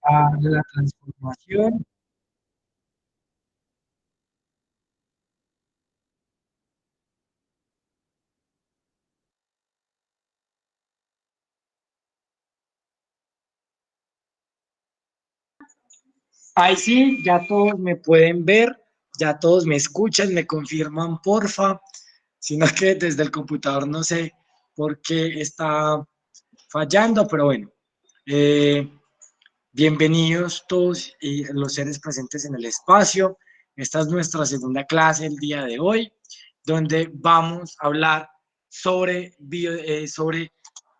a la transformación. Ahí sí, ya todos me pueden ver, ya todos me escuchan, me confirman, porfa, sino que desde el computador no sé por qué está fallando, pero bueno. Eh, Bienvenidos todos los seres presentes en el espacio. Esta es nuestra segunda clase el día de hoy, donde vamos a hablar sobre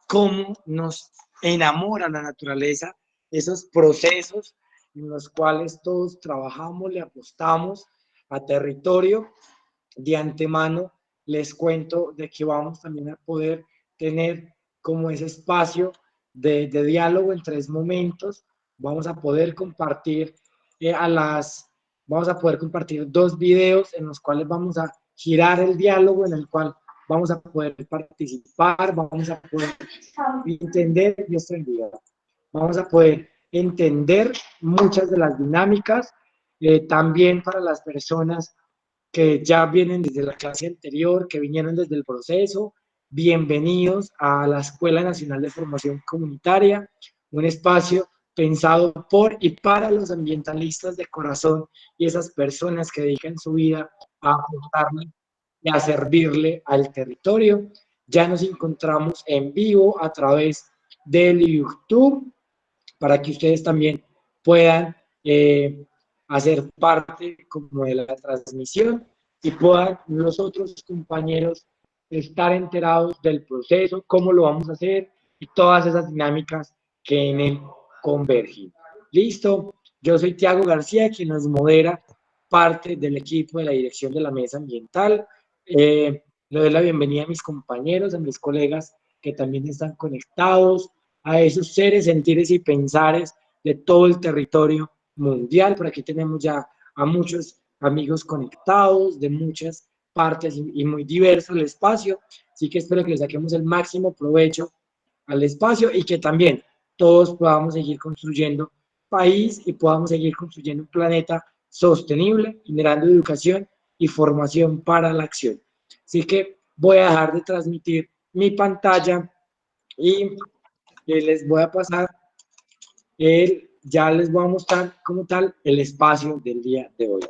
cómo nos enamora la naturaleza, esos procesos en los cuales todos trabajamos, le apostamos a territorio. De antemano les cuento de que vamos también a poder tener como ese espacio de diálogo en 3 momentos. Vamos a poder compartir vamos a poder compartir 2 videos en los cuales vamos a girar el diálogo, en el cual vamos a poder participar, vamos a poder entender, vamos a poder entender muchas de las dinámicas, también para las personas que ya vienen desde la clase anterior, que vinieron desde el proceso. Bienvenidos a la Escuela Nacional de Formación Comunitaria, un espacio pensado por y para los ambientalistas de corazón y esas personas que dedican su vida a aportarle y a servirle al territorio. Ya nos encontramos en vivo a través del YouTube para que ustedes también puedan hacer parte como de la transmisión y puedan los otros compañeros estar enterados del proceso, cómo lo vamos a hacer y todas esas dinámicas que en él convergen. Listo, yo soy Tiago García, quien nos modera parte del equipo de la dirección de la mesa ambiental. Le doy la bienvenida a mis compañeros, a mis colegas que también están conectados, a esos seres, sentires y pensares de todo el territorio mundial. Por aquí tenemos ya a muchos amigos conectados de muchas partes y muy diverso el espacio. Así que espero que le saquemos el máximo provecho al espacio y que también todos podamos seguir construyendo país y podamos seguir construyendo un planeta sostenible, generando educación y formación para la acción. Así que voy a dejar de transmitir mi pantalla y les voy a pasar ya les voy a mostrar como tal el espacio del día de hoy.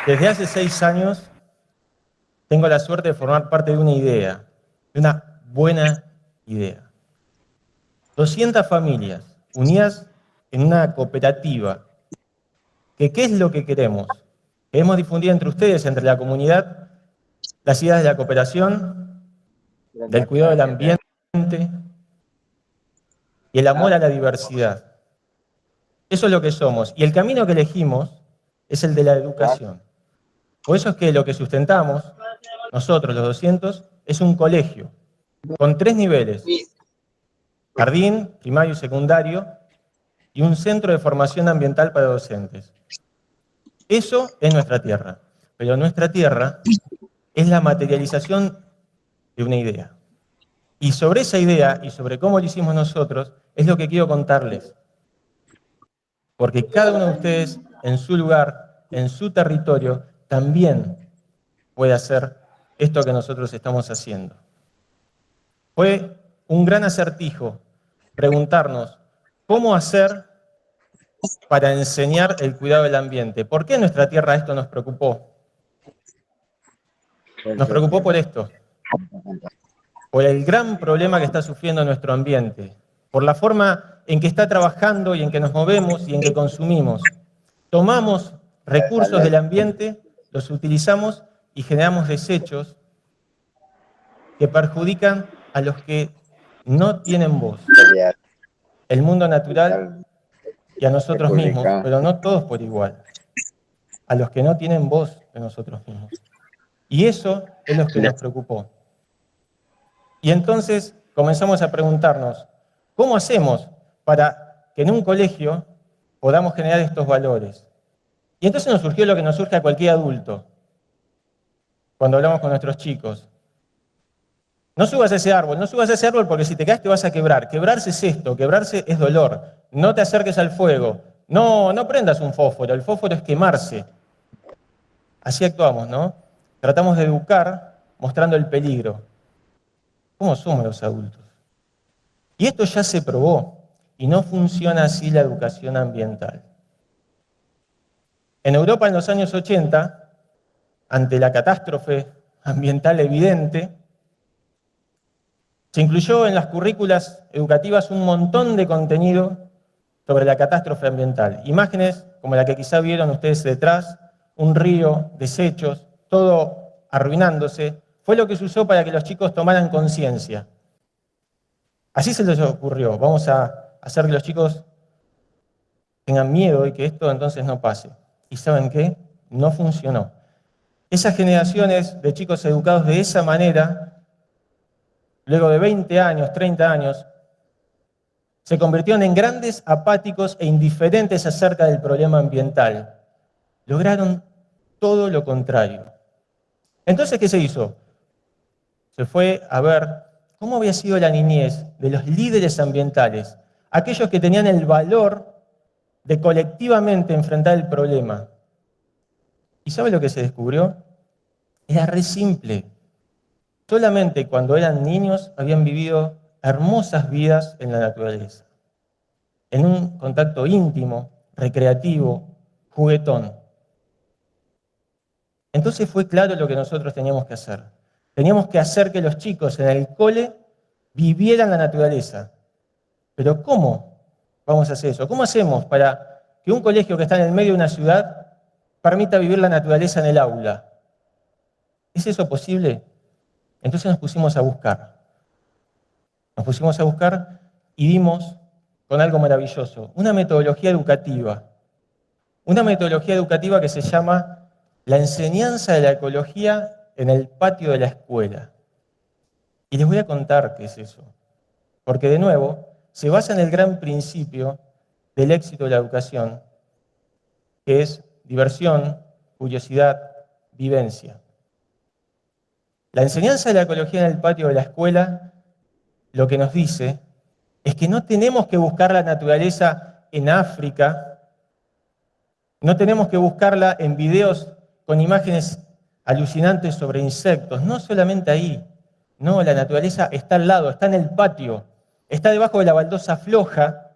Desde hace 6 años tengo la suerte de formar parte de una idea, de una buena idea. 200 familias unidas en una cooperativa. ¿Qué es lo que queremos? Queremos difundir entre ustedes, entre la comunidad, las ideas de la cooperación, del cuidado del ambiente y el amor a la diversidad. Eso es lo que somos. Y el camino que elegimos es el de la educación. Por eso es que lo que sustentamos, nosotros los 200, es un colegio con 3 niveles, jardín, primario y secundario, y un centro de formación ambiental para docentes. Eso es nuestra tierra, pero nuestra tierra es la materialización de una idea. Y sobre esa idea y sobre cómo lo hicimos nosotros, es lo que quiero contarles. Porque cada uno de ustedes, en su lugar, en su territorio, también puede hacer esto que nosotros estamos haciendo. Fue un gran acertijo preguntarnos cómo hacer para enseñar el cuidado del ambiente. ¿Por qué en nuestra tierra esto nos preocupó? Nos preocupó por esto, por el gran problema que está sufriendo nuestro ambiente, por la forma en que está trabajando y en que nos movemos y en que consumimos. Tomamos recursos del ambiente, los utilizamos y generamos desechos que perjudican a los que no tienen voz. El mundo natural y a nosotros mismos, pero no todos por igual. A los que no tienen voz de nosotros mismos. Y eso es lo que nos preocupó. Y entonces comenzamos a preguntarnos, ¿cómo hacemos para que en un colegio podamos generar estos valores? Y entonces nos surgió lo que nos surge a cualquier adulto, cuando hablamos con nuestros chicos. No subas ese árbol porque si te caes te vas a quebrar. Quebrarse es esto, quebrarse es dolor. No te acerques al fuego, no prendas un fósforo, el fósforo es quemarse. Así actuamos, ¿no? Tratamos de educar mostrando el peligro. ¿Cómo somos los adultos? Y esto ya se probó, y no funciona así la educación ambiental. En Europa en los años 80, ante la catástrofe ambiental evidente, se incluyó en las currículas educativas un montón de contenido sobre la catástrofe ambiental. Imágenes como la que quizá vieron ustedes detrás, un río, desechos, todo arruinándose, fue lo que se usó para que los chicos tomaran conciencia. Así se les ocurrió, vamos a hacer que los chicos tengan miedo y que esto entonces no pase. ¿Y saben qué? No funcionó. Esas generaciones de chicos educados de esa manera, luego de 20 años, 30 años, se convirtieron en grandes apáticos e indiferentes acerca del problema ambiental. Lograron todo lo contrario. Entonces, ¿qué se hizo? Se fue a ver cómo había sido la niñez de los líderes ambientales, aquellos que tenían el valor de colectivamente enfrentar el problema. ¿Y sabe lo que se descubrió? Era re simple. Solamente cuando eran niños habían vivido hermosas vidas en la naturaleza, en un contacto íntimo, recreativo, juguetón. Entonces fue claro lo que nosotros teníamos que hacer. Teníamos que hacer que los chicos en el cole vivieran la naturaleza. Pero ¿cómo vamos a hacer eso? ¿Cómo hacemos para que un colegio que está en el medio de una ciudad permita vivir la naturaleza en el aula? ¿Es eso posible? Entonces nos pusimos a buscar. Nos pusimos a buscar y dimos con algo maravilloso, una metodología educativa. Una metodología educativa que se llama la enseñanza de la ecología en el patio de la escuela. Y les voy a contar qué es eso. Porque de nuevo, se basa en el gran principio del éxito de la educación, que es diversión, curiosidad, vivencia. La enseñanza de la ecología en el patio de la escuela lo que nos dice es que no tenemos que buscar la naturaleza en África, no tenemos que buscarla en videos con imágenes alucinantes sobre insectos, no solamente ahí. No, la naturaleza está al lado, está en el patio, está debajo de la baldosa floja,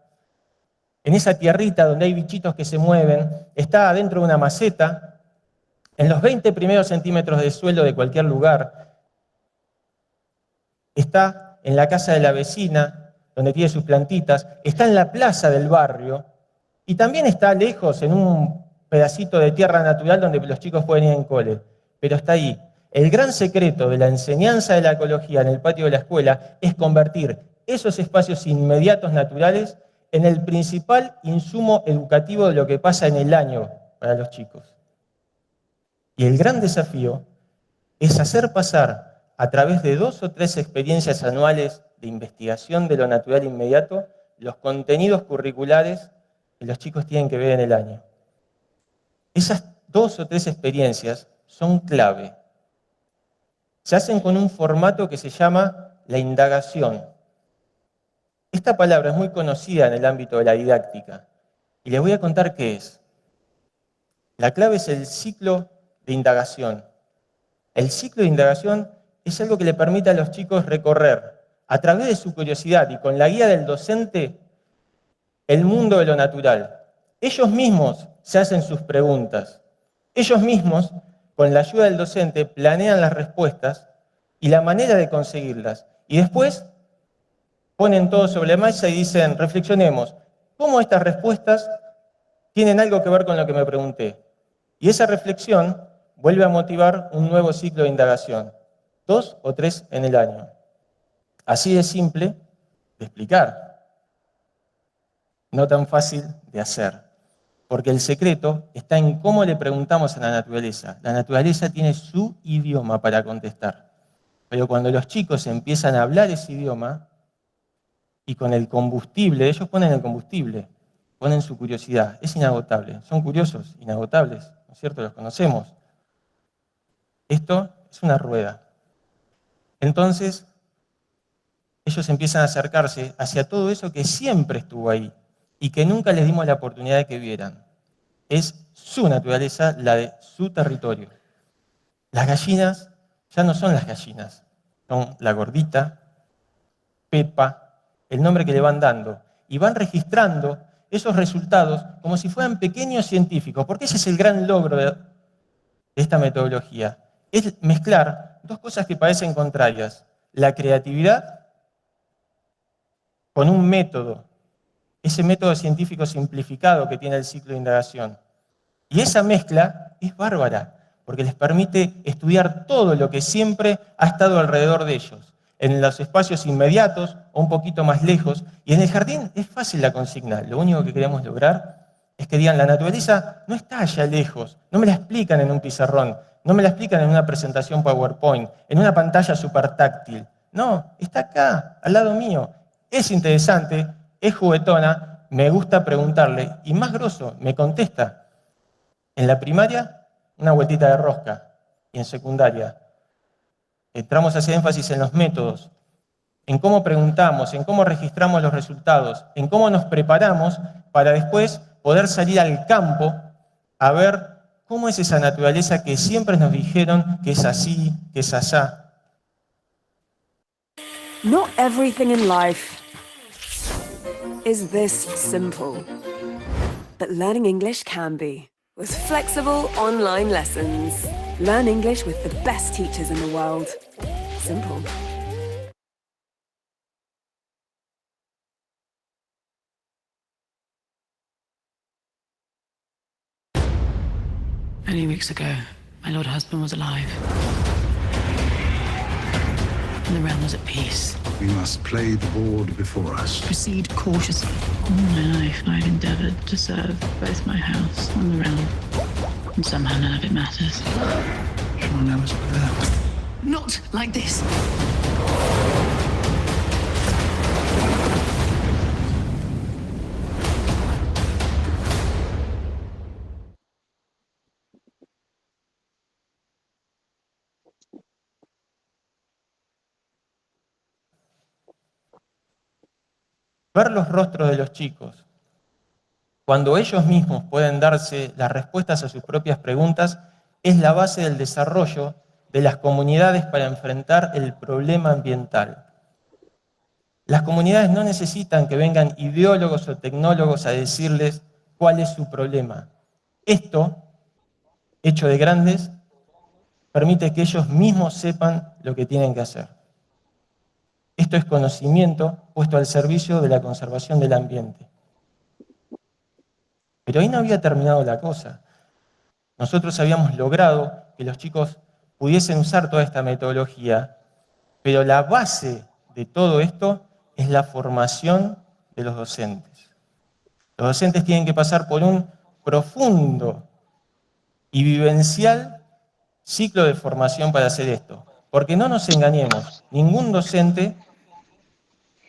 en esa tierrita donde hay bichitos que se mueven, está adentro de una maceta, en los 20 primeros centímetros de suelo de cualquier lugar, está en la casa de la vecina, donde tiene sus plantitas, está en la plaza del barrio, y también está lejos, en un pedacito de tierra natural donde los chicos pueden ir en cole, pero está ahí. El gran secreto de la enseñanza de la ecología en el patio de la escuela es convertir esos espacios inmediatos naturales en el principal insumo educativo de lo que pasa en el año para los chicos. Y el gran desafío es hacer pasar a través de 2 o 3 experiencias anuales de investigación de lo natural inmediato los contenidos curriculares que los chicos tienen que ver en el año. Esas 2 o 3 experiencias son clave. Se hacen con un formato que se llama la indagación. Esta palabra es muy conocida en el ámbito de la didáctica y les voy a contar qué es. La clave es el ciclo de indagación. El ciclo de indagación es algo que le permite a los chicos recorrer a través de su curiosidad y con la guía del docente el mundo de lo natural. Ellos mismos se hacen sus preguntas. Ellos mismos, con la ayuda del docente, planean las respuestas y la manera de conseguirlas. Y después ponen todo sobre la mesa y dicen, reflexionemos, ¿cómo estas respuestas tienen algo que ver con lo que me pregunté? Y esa reflexión vuelve a motivar un nuevo ciclo de indagación, 2 o 3 en el año. Así de simple de explicar, no tan fácil de hacer. Porque el secreto está en cómo le preguntamos a la naturaleza. La naturaleza tiene su idioma para contestar. Pero cuando los chicos empiezan a hablar ese idioma, y con el combustible, ellos ponen el combustible, ponen su curiosidad, es inagotable. Son curiosos, inagotables, ¿no es cierto? Los conocemos. Esto es una rueda. Entonces, ellos empiezan a acercarse hacia todo eso que siempre estuvo ahí y que nunca les dimos la oportunidad de que vieran. Es su naturaleza, la de su territorio. Las gallinas ya no son las gallinas, son la gordita, Pepa, el nombre que le van dando, y van registrando esos resultados como si fueran pequeños científicos, porque ese es el gran logro de esta metodología, es mezclar dos cosas que parecen contrarias, la creatividad con un método, ese método científico simplificado que tiene el ciclo de indagación. Y esa mezcla es bárbara, porque les permite estudiar todo lo que siempre ha estado alrededor de ellos, en los espacios inmediatos o un poquito más lejos. Y en el jardín es fácil la consigna, lo único que queremos lograr es que digan, la naturaleza no está allá lejos, no me la explican en un pizarrón, no me la explican en una presentación PowerPoint, en una pantalla súper táctil. No, está acá, al lado mío. Es interesante, es juguetona, me gusta preguntarle, y más grosso, me contesta. En la primaria, una vueltita de rosca, y en secundaria, entramos a hacer énfasis en los métodos, en cómo preguntamos, en cómo registramos los resultados, en cómo nos preparamos para después poder salir al campo a ver cómo es esa naturaleza que siempre nos dijeron que es así, que es allá. Not everything in life is this simple, but learning English can be. With flexible online lessons, learn English with the best teachers in the world. Simple. Many weeks ago, my Lord husband was alive. And the realm was at peace. We must play the board before us. Proceed cautiously. All my life, I've endeavored to serve both my house and the realm. And somehow none of it matters. Sure never split out. Not like this. Ver los rostros de los chicos, cuando ellos mismos pueden darse las respuestas a sus propias preguntas, es la base del desarrollo de las comunidades para enfrentar el problema ambiental. Las comunidades no necesitan que vengan ideólogos o tecnólogos a decirles cuál es su problema. Esto, hecho de grandes, permite que ellos mismos sepan lo que tienen que hacer. Esto es conocimiento puesto al servicio de la conservación del ambiente. Pero ahí no había terminado la cosa. Nosotros habíamos logrado que los chicos pudiesen usar toda esta metodología, pero la base de todo esto es la formación de los docentes. Los docentes tienen que pasar por un profundo y vivencial ciclo de formación para hacer esto. Porque no nos engañemos, ningún docente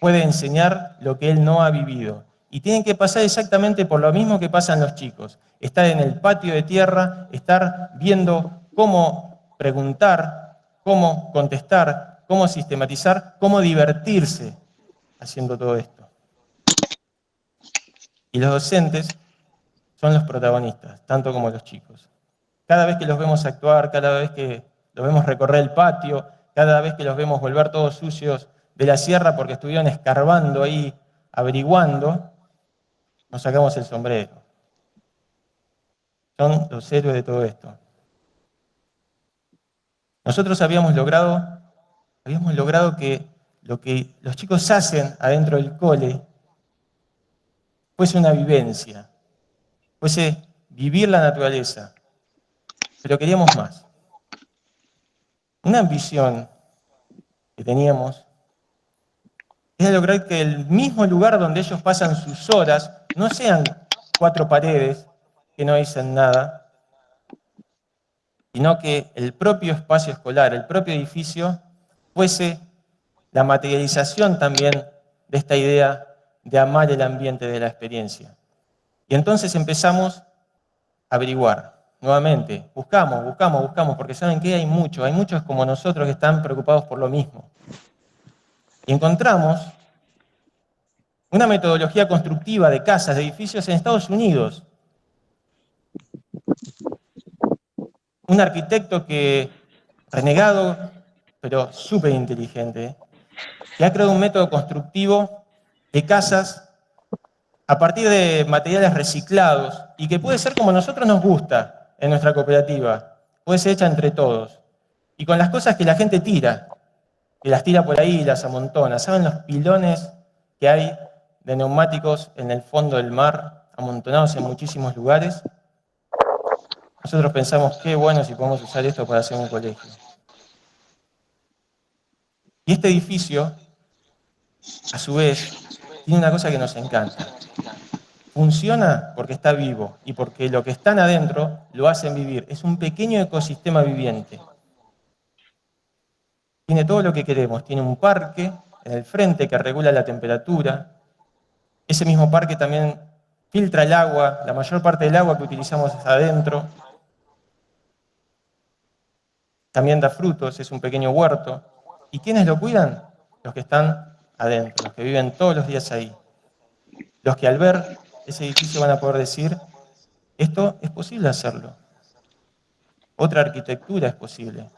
puede enseñar lo que él no ha vivido. Y tienen que pasar exactamente por lo mismo que pasan los chicos. Estar en el patio de tierra, estar viendo cómo preguntar, cómo contestar, cómo sistematizar, cómo divertirse haciendo todo esto. Y los docentes son los protagonistas, tanto como los chicos. Cada vez que los vemos actuar, cada vez que los vemos recorrer el patio, cada vez que los vemos volver todos sucios de la sierra porque estuvieron escarbando ahí, averiguando, nos sacamos el sombrero. Son los héroes de todo esto. Nosotros habíamos logrado que lo que los chicos hacen adentro del cole fuese una vivencia, fuese vivir la naturaleza. Pero queríamos más. Una ambición que teníamos era lograr que el mismo lugar donde ellos pasan sus horas no sean 4 paredes que no dicen nada, sino que el propio espacio escolar, el propio edificio, fuese la materialización también de esta idea de amar el ambiente de la experiencia. Y entonces empezamos a averiguar, nuevamente, buscamos, porque saben que hay muchos como nosotros que están preocupados por lo mismo. Y encontramos una metodología constructiva de casas, de edificios en Estados Unidos. Un arquitecto renegado, pero súper inteligente, que ha creado un método constructivo de casas a partir de materiales reciclados y que puede ser como nosotros nos gusta en nuestra cooperativa, puede ser hecha entre todos. Y con las cosas que la gente tira, que las tira por ahí y las amontona. ¿Saben los pilones que hay de neumáticos en el fondo del mar, amontonados en muchísimos lugares? Nosotros pensamos, qué bueno si podemos usar esto para hacer un colegio. Y este edificio, a su vez, tiene una cosa que nos encanta. Funciona porque está vivo y porque lo que están adentro lo hacen vivir. Es un pequeño ecosistema viviente. Tiene todo lo que queremos. Tiene un parque en el frente que regula la temperatura. Ese mismo parque también filtra el agua. La mayor parte del agua que utilizamos es adentro. También da frutos, es un pequeño huerto. ¿Y quiénes lo cuidan? Los que están adentro, los que viven todos los días ahí. Los que al ver ese edificio van a poder decir, esto es posible hacerlo. Otra arquitectura es posible.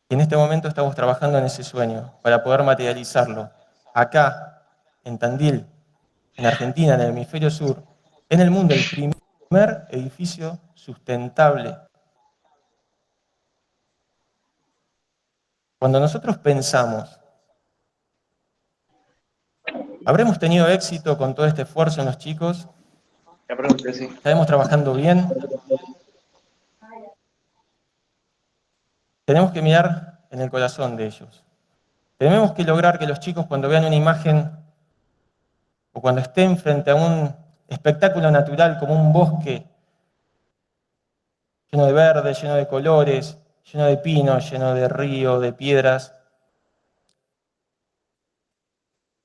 Y en este momento estamos trabajando en ese sueño para poder materializarlo. Acá, en Tandil, en Argentina, en el hemisferio sur, en el mundo, el primer edificio sustentable. Cuando nosotros pensamos, ¿habremos tenido éxito con todo este esfuerzo en los chicos? ¿Estaremos trabajando bien? Tenemos que mirar en el corazón de ellos. Tenemos que lograr que los chicos, cuando vean una imagen o cuando estén frente a un espectáculo natural como un bosque lleno de verde, lleno de colores, lleno de pinos, lleno de río, de piedras,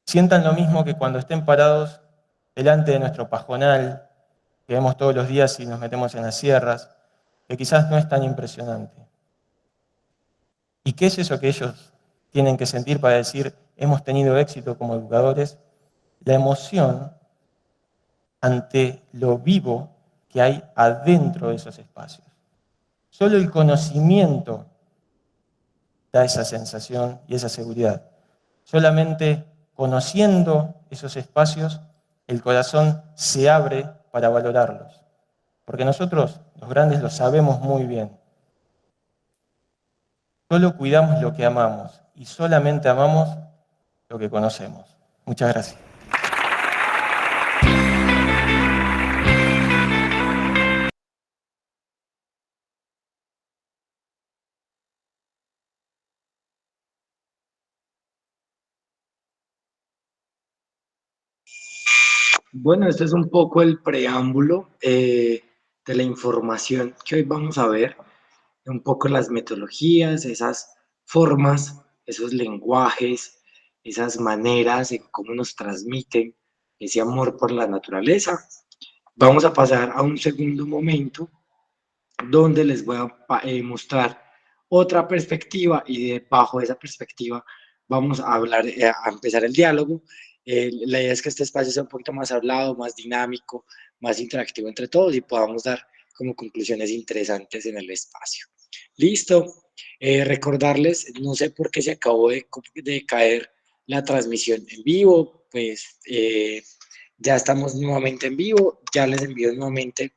sientan lo mismo que cuando estén parados delante de nuestro pajonal, que vemos todos los días si nos metemos en las sierras, que quizás no es tan impresionante. ¿Y qué es eso que ellos tienen que sentir para decir, hemos tenido éxito como educadores? La emoción ante lo vivo que hay adentro de esos espacios. Solo el conocimiento da esa sensación y esa seguridad. Solamente conociendo esos espacios, el corazón se abre para valorarlos. Porque nosotros, los grandes, lo sabemos muy bien. Solo cuidamos lo que amamos y solamente amamos lo que conocemos. Muchas gracias. Bueno, este es un poco el preámbulo de la información que hoy vamos a ver, un poco las metodologías, esas formas, esos lenguajes, esas maneras en cómo nos transmiten ese amor por la naturaleza. Vamos a pasar a un segundo momento donde les voy a mostrar otra perspectiva y bajo esa perspectiva vamos a hablar, a empezar el diálogo. La idea es que este espacio sea un poquito más hablado, más dinámico, más interactivo entre todos y podamos dar como conclusiones interesantes en el espacio. Listo. Recordarles, no sé por qué se acabó de caer la transmisión en vivo, pues ya estamos nuevamente en vivo, ya les envío nuevamente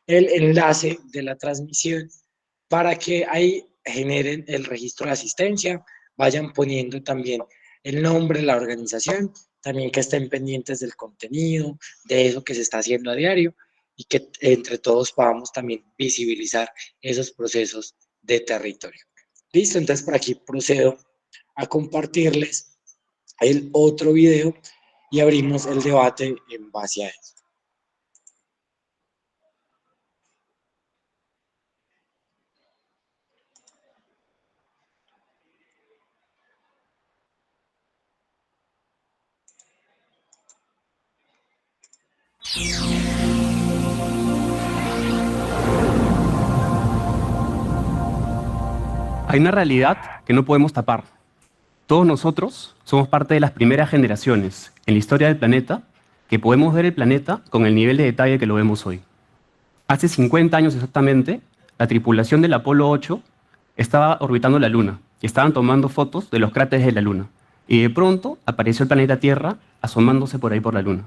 el enlace de la transmisión para que ahí generen el registro de asistencia. vayan poniendo también el nombre de la organización, también que estén pendientes del contenido, de eso que se está haciendo a diario y que entre todos podamos también visibilizar esos procesos de territorio. Listo, entonces por aquí procedo a compartirles el otro video y abrimos el debate en base a eso. Hay una realidad que no podemos tapar. Todos nosotros somos parte de las primeras generaciones en la historia del planeta que podemos ver el planeta con el nivel de detalle que lo vemos hoy. Hace 50 años exactamente, la tripulación del Apolo 8 estaba orbitando la Luna y estaban tomando fotos de los cráteres de la Luna. Y de pronto apareció el planeta Tierra asomándose por ahí por la Luna.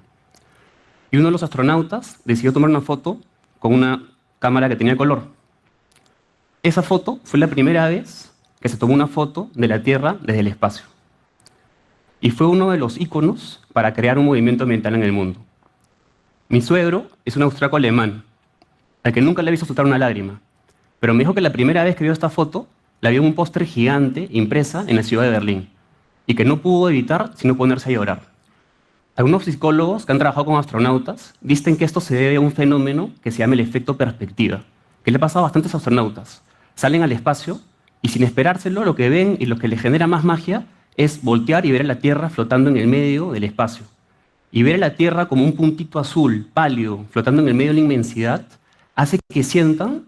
Y uno de los astronautas decidió tomar una foto con una cámara que tenía color. Esa foto fue la primera vez que se tomó una foto de la Tierra desde el espacio. Y fue uno de los íconos para crear un movimiento ambiental en el mundo. Mi suegro es un austríaco alemán, al que nunca le he visto soltar una lágrima, pero me dijo que la primera vez que vio esta foto, la vio en un póster gigante impresa en la ciudad de Berlín, y que no pudo evitar sino ponerse a llorar. Algunos psicólogos que han trabajado con astronautas dicen que esto se debe a un fenómeno que se llama el efecto perspectiva, que le pasa a bastantes astronautas. Salen al espacio y sin esperárselo lo que ven y lo que les genera más magia es voltear y ver a la Tierra flotando en el medio del espacio. Y ver a la Tierra como un puntito azul, pálido, flotando en el medio de la inmensidad, hace que sientan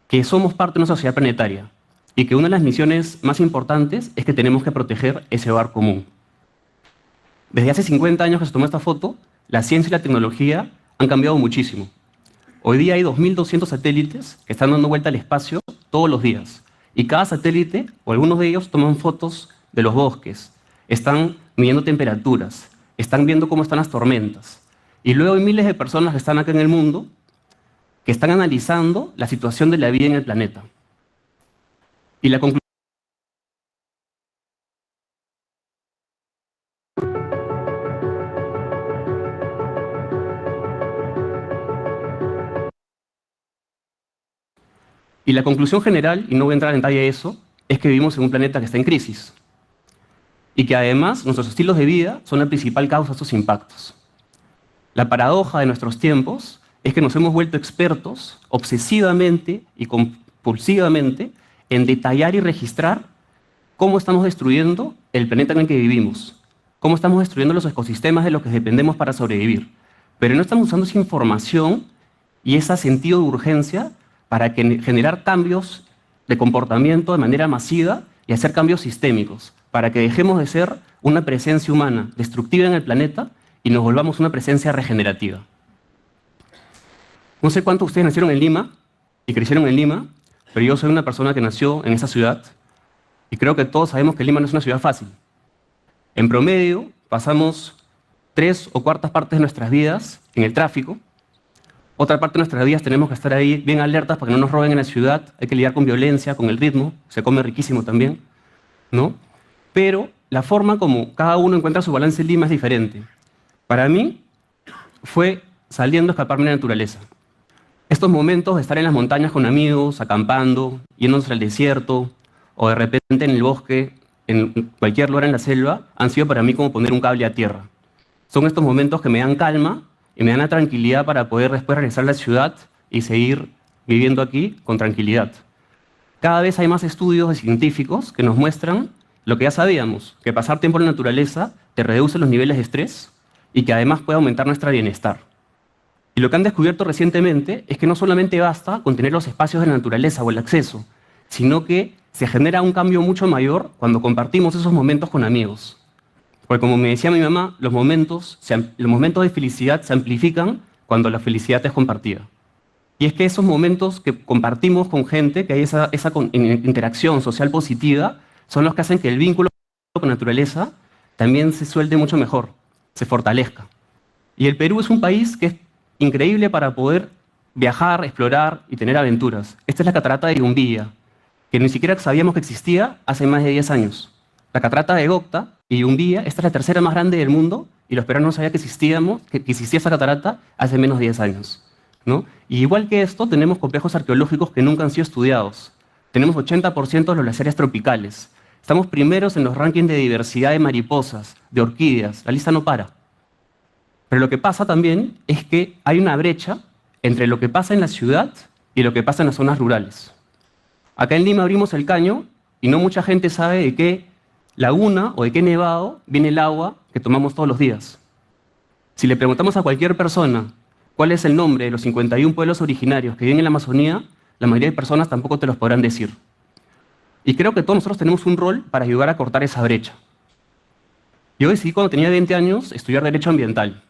que somos parte de una sociedad planetaria y que una de las misiones más importantes es que tenemos que proteger ese hogar común. Desde hace 50 años que se tomó esta foto, la ciencia y la tecnología han cambiado muchísimo. Hoy día hay 2.200 satélites que están dando vuelta al espacio todos los días. Y cada satélite, o algunos de ellos, toman fotos de los bosques, están midiendo temperaturas, están viendo cómo están las tormentas. Y luego hay miles de personas que están acá en el mundo que están analizando la situación de la vida en el planeta. Y la conclusión general, y no voy a entrar en detalle de eso, es que vivimos en un planeta que está en crisis. Y que además nuestros estilos de vida son la principal causa de estos impactos. La paradoja de nuestros tiempos es que nos hemos vuelto expertos obsesivamente y compulsivamente en detallar y registrar cómo estamos destruyendo el planeta en el que vivimos, cómo estamos destruyendo los ecosistemas de los que dependemos para sobrevivir. Pero no estamos usando esa información y ese sentido de urgencia para generar cambios de comportamiento de manera masiva y hacer cambios sistémicos, para que dejemos de ser una presencia humana destructiva en el planeta y nos volvamos una presencia regenerativa. No sé cuántos de ustedes nacieron en Lima y crecieron en Lima, pero yo soy una persona que nació en esa ciudad y creo que todos sabemos que Lima no es una ciudad fácil. En promedio, pasamos 3 o 4 partes de nuestras vidas en el tráfico. Otra parte de nuestras vidas tenemos que estar ahí bien alertas para que no nos roben en la ciudad. Hay que lidiar con violencia, con el ritmo. Se come riquísimo también, ¿no? Pero la forma como cada uno encuentra su balance en Lima es diferente. Para mí, fue saliendo a escaparme de la naturaleza. Estos momentos de estar en las montañas con amigos, acampando, yéndonos al desierto, o de repente en el bosque, en cualquier lugar en la selva, han sido para mí como poner un cable a tierra. Son estos momentos que me dan calma y me dan la tranquilidad para poder después regresar a la ciudad y seguir viviendo aquí con tranquilidad. Cada vez hay más estudios científicos que nos muestran lo que ya sabíamos, que pasar tiempo en la naturaleza te reduce los niveles de estrés y que además puede aumentar nuestro bienestar. Y lo que han descubierto recientemente es que no solamente basta con tener los espacios de la naturaleza o el acceso, sino que se genera un cambio mucho mayor cuando compartimos esos momentos con amigos. Porque como me decía mi mamá, los momentos de felicidad se amplifican cuando la felicidad es compartida. Y es que esos momentos que compartimos con gente, que hay esa interacción social positiva, son los que hacen que el vínculo con la naturaleza también se suelte mucho mejor, se fortalezca. Y el Perú es un país que es increíble para poder viajar, explorar y tener aventuras. Esta es la catarata de Irimbilla, que ni siquiera sabíamos que existía hace más de 10 años. la catarata de Gocta y Umbilla. Esta es la tercera más grande del mundo y los peruanos no sabían que existía esa catarata hace menos de 10 años, ¿no? Y igual que esto, tenemos complejos arqueológicos que nunca han sido estudiados. Tenemos 80% de los glaciares tropicales. Estamos primeros en los rankings de diversidad de mariposas, de orquídeas. La lista no para. Pero lo que pasa también es que hay una brecha entre lo que pasa en la ciudad y lo que pasa en las zonas rurales. Acá en Lima abrimos el caño y no mucha gente sabe de qué laguna o de qué nevado viene el agua que tomamos todos los días. Si le preguntamos a cualquier persona cuál es el nombre de los 51 pueblos originarios que viven en la Amazonía, la mayoría de personas tampoco te los podrán decir. Y creo que todos nosotros tenemos un rol para ayudar a cortar esa brecha. Yo decidí cuando tenía 20 años estudiar Derecho Ambiental.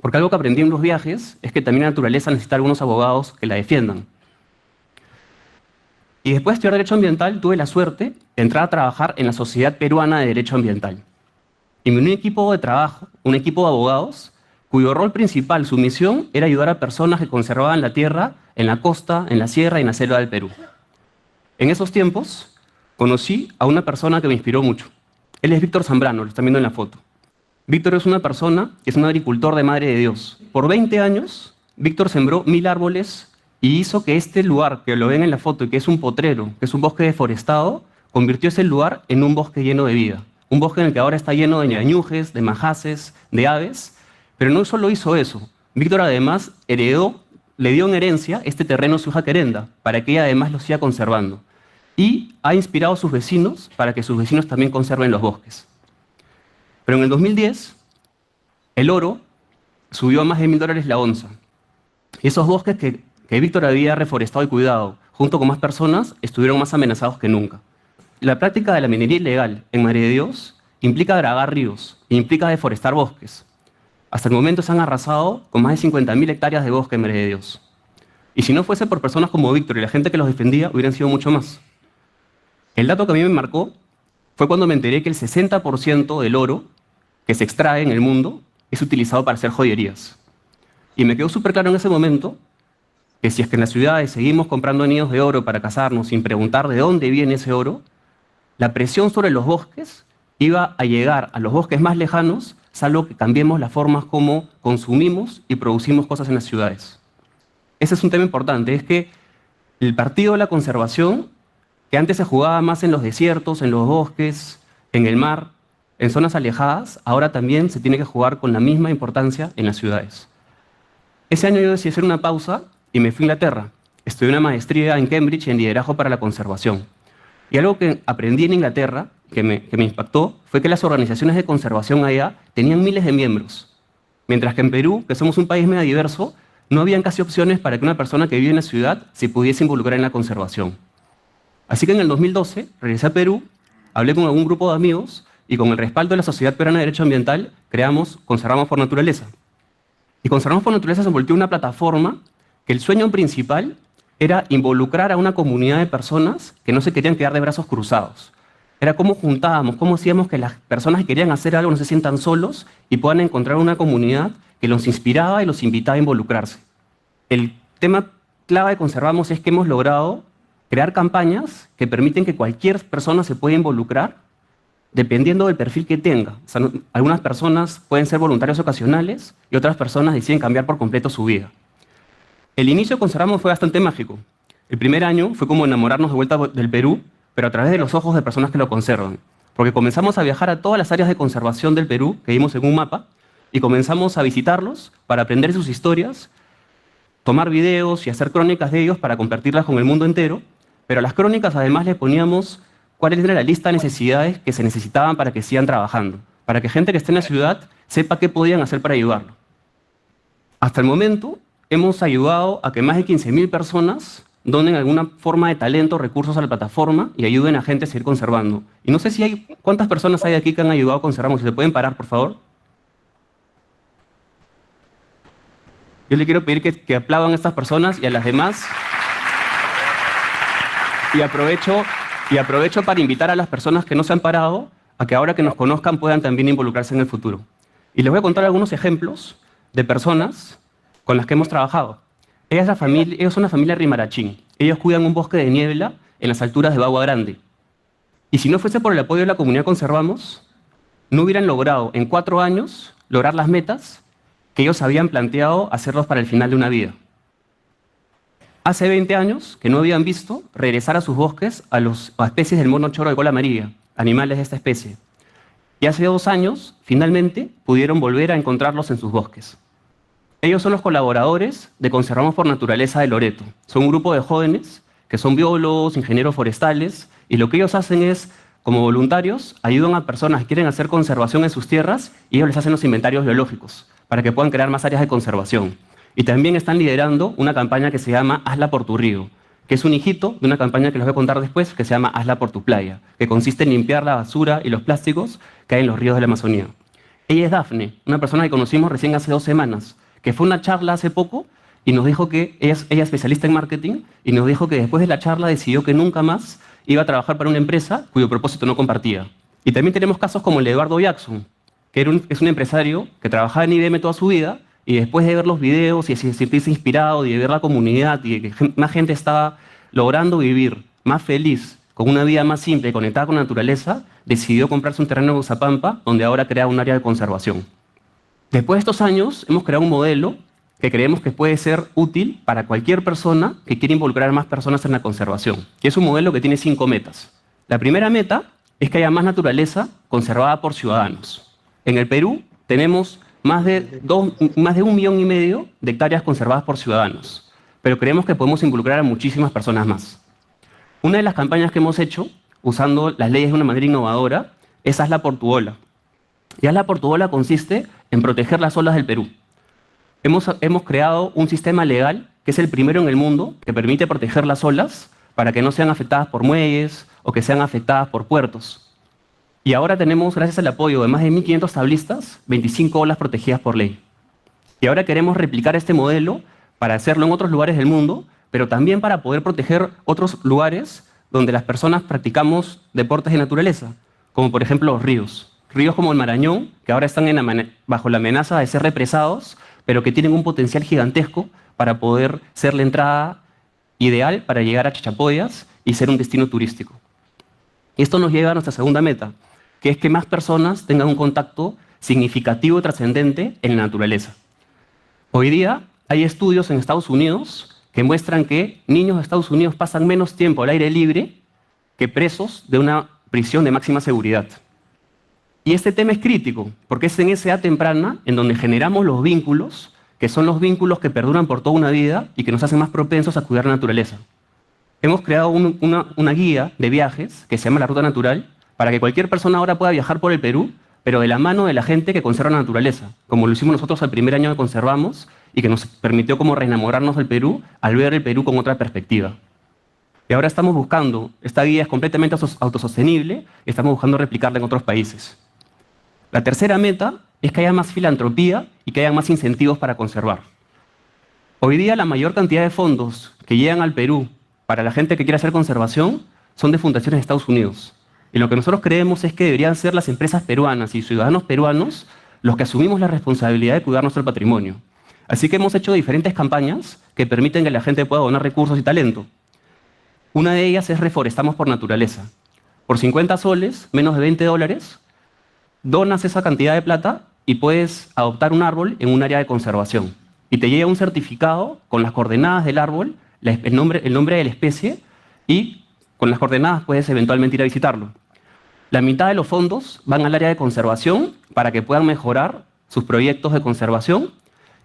Porque algo que aprendí en los viajes es que también la naturaleza necesita algunos abogados que la defiendan. Y después de estudiar Derecho Ambiental, tuve la suerte de entrar a trabajar en la Sociedad Peruana de Derecho Ambiental. Y me uní a un equipo de trabajo, un equipo de abogados, cuyo rol principal, su misión, era ayudar a personas que conservaban la tierra en la costa, en la sierra y en la selva del Perú. En esos tiempos, conocí a una persona que me inspiró mucho. Él es Víctor Zambrano, lo están viendo en la foto. Víctor es una persona que es un agricultor de Madre de Dios. Por 20 años, Víctor sembró 1000 árboles y hizo que este lugar, que lo ven en la foto, y que es un potrero, que es un bosque deforestado, convirtió ese lugar en un bosque lleno de vida. Un bosque en el que ahora está lleno de ñañujes, de majaces, de aves. Pero no solo hizo eso. Víctor además le dio en herencia este terreno a su hija Querenda, para que ella además lo siga conservando. Y ha inspirado a sus vecinos para que sus vecinos también conserven los bosques. Pero en el 2010, el oro subió a más de $1000 la onza. Y esos bosques que Víctor había reforestado y cuidado, junto con más personas, estuvieron más amenazados que nunca. La práctica de la minería ilegal en Madre de Dios implica dragar ríos e implica deforestar bosques. Hasta el momento se han arrasado con más de 50.000 hectáreas de bosque en Madre de Dios. Y si no fuese por personas como Víctor y la gente que los defendía, hubieran sido mucho más. El dato que a mí me marcó fue cuando me enteré que el 60% del oro que se extrae en el mundo es utilizado para hacer joyerías. Y me quedó súper claro en ese momento que si es que en las ciudades seguimos comprando anillos de oro para casarnos sin preguntar de dónde viene ese oro, la presión sobre los bosques iba a llegar a los bosques más lejanos, salvo que cambiemos las formas como consumimos y producimos cosas en las ciudades. Ese es un tema importante, es que el partido de la conservación, que antes se jugaba más en los desiertos, en los bosques, en el mar, en zonas alejadas, ahora también se tiene que jugar con la misma importancia en las ciudades. Ese año yo decidí hacer una pausa y me fui a Inglaterra. Estudié una maestría en Cambridge en liderazgo para la conservación. Y algo que aprendí en Inglaterra, que me impactó, fue que las organizaciones de conservación allá tenían miles de miembros. Mientras que en Perú, que somos un país medio diverso, no habían casi opciones para que una persona que vive en la ciudad se pudiese involucrar en la conservación. Así que en el 2012 regresé a Perú, hablé con algún grupo de amigos y con el respaldo de la Sociedad Peruana de Derecho Ambiental creamos Conservamos por Naturaleza. Y Conservamos por Naturaleza se volvió una plataforma que el sueño principal era involucrar a una comunidad de personas que no se querían quedar de brazos cruzados. Era cómo juntábamos, cómo hacíamos que las personas que querían hacer algo no se sientan solos y puedan encontrar una comunidad que los inspiraba y los invitaba a involucrarse. El tema clave de Conservamos es que hemos logrado crear campañas que permiten que cualquier persona se pueda involucrar dependiendo del perfil que tenga. O sea, algunas personas pueden ser voluntarios ocasionales y otras personas deciden cambiar por completo su vida. El inicio de Conservamos fue bastante mágico. El primer año fue como enamorarnos de vuelta del Perú, pero a través de los ojos de personas que lo conservan. Porque comenzamos a viajar a todas las áreas de conservación del Perú, que vimos en un mapa, y comenzamos a visitarlos para aprender sus historias, tomar videos y hacer crónicas de ellos para compartirlas con el mundo entero, pero a las crónicas además le poníamos cuál era la lista de necesidades que se necesitaban para que sigan trabajando, para que gente que esté en la ciudad sepa qué podían hacer para ayudarlo. Hasta el momento hemos ayudado a que más de 15.000 personas donen alguna forma de talento, recursos a la plataforma y ayuden a gente a seguir conservando. Y no sé si hay, ¿cuántas personas hay aquí que han ayudado a Conservamos? Si se pueden parar, por favor. Yo le quiero pedir que aplaudan a estas personas y a las demás. Y aprovecho para invitar a las personas que no se han parado a que ahora que nos conozcan puedan también involucrarse en el futuro. Y les voy a contar algunos ejemplos de personas con las que hemos trabajado. Ellos son una familia rimarachín. Ellos cuidan un bosque de niebla en las alturas de Bagua Grande. Y si no fuese por el apoyo de la comunidad Conservamos, no hubieran logrado en 4 años lograr las metas que ellos habían planteado hacerlos para el final de una vida. Hace 20 años que no habían visto regresar a sus bosques a especies del mono choro de cola amarilla, animales de esta especie. Y hace 2 años, finalmente, pudieron volver a encontrarlos en sus bosques. Ellos son los colaboradores de Conservamos por Naturaleza de Loreto. Son un grupo de jóvenes que son biólogos, ingenieros forestales, y lo que ellos hacen es, como voluntarios, ayudan a personas que quieren hacer conservación en sus tierras y ellos les hacen los inventarios biológicos para que puedan crear más áreas de conservación. Y también están liderando una campaña que se llama Hazla por tu río, que es un hijito de una campaña que les voy a contar después, que se llama Hazla por tu playa, que consiste en limpiar la basura y los plásticos que hay en los ríos de la Amazonía. Ella es Dafne, una persona que conocimos recién hace 2 semanas, que fue a una charla hace poco y nos dijo que ella es especialista en marketing y nos dijo que después de la charla decidió que nunca más iba a trabajar para una empresa cuyo propósito no compartía. Y también tenemos casos como el de Eduardo Jackson, que es un empresario que trabajaba en IBM toda su vida y después de ver los videos y sentirse inspirado y de ver la comunidad y de que más gente estaba logrando vivir más feliz, con una vida más simple y conectada con la naturaleza, decidió comprarse un terreno en Uzapampa, donde ahora crea un área de conservación. Después de estos años, hemos creado un modelo que creemos que puede ser útil para cualquier persona que quiera involucrar a más personas en la conservación. Y es un modelo que tiene 5 metas. La primera meta es que haya más naturaleza conservada por ciudadanos. En el Perú tenemos más de 1,5 millones de hectáreas conservadas por ciudadanos, pero creemos que podemos involucrar a muchísimas personas más. Una de las campañas que hemos hecho, usando las leyes de una manera innovadora, es Hazla por tu ola. Y Hazla por tu ola consiste en proteger las olas del Perú. Hemos creado un sistema legal que es el primero en el mundo que permite proteger las olas para que no sean afectadas por muelles o que sean afectadas por puertos. Y ahora tenemos, gracias al apoyo de más de 1.500 tablistas, 25 olas protegidas por ley. Y ahora queremos replicar este modelo para hacerlo en otros lugares del mundo, pero también para poder proteger otros lugares donde las personas practicamos deportes de naturaleza, como por ejemplo los ríos. Ríos como el Marañón, que ahora están bajo la amenaza de ser represados, pero que tienen un potencial gigantesco para poder ser la entrada ideal para llegar a Chachapoyas y ser un destino turístico. Esto nos lleva a nuestra segunda meta, que es que más personas tengan un contacto significativo y trascendente en la naturaleza. Hoy día hay estudios en Estados Unidos que muestran que niños de Estados Unidos pasan menos tiempo al aire libre que presos de una prisión de máxima seguridad. Y este tema es crítico, porque es en esa edad temprana en donde generamos los vínculos, que son los vínculos que perduran por toda una vida y que nos hacen más propensos a cuidar la naturaleza. Hemos creado una guía de viajes que se llama La Ruta Natural, para que cualquier persona ahora pueda viajar por el Perú, pero de la mano de la gente que conserva la naturaleza, como lo hicimos nosotros al primer año que conservamos y que nos permitió como reenamorarnos del Perú al ver el Perú con otra perspectiva. Y ahora estamos buscando, esta guía es completamente autosostenible, y estamos buscando replicarla en otros países. La tercera meta es que haya más filantropía y que haya más incentivos para conservar. Hoy día la mayor cantidad de fondos que llegan al Perú para la gente que quiere hacer conservación son de fundaciones de Estados Unidos. Y lo que nosotros creemos es que deberían ser las empresas peruanas y ciudadanos peruanos los que asumimos la responsabilidad de cuidar nuestro patrimonio. Así que hemos hecho diferentes campañas que permiten que la gente pueda donar recursos y talento. Una de ellas es Reforestamos por Naturaleza. Por 50 soles, menos de $20, donas esa cantidad de plata y puedes adoptar un árbol en un área de conservación. Y te llega un certificado con las coordenadas del árbol, el nombre de la especie, y con las coordenadas puedes eventualmente ir a visitarlo. La mitad de los fondos van al área de conservación para que puedan mejorar sus proyectos de conservación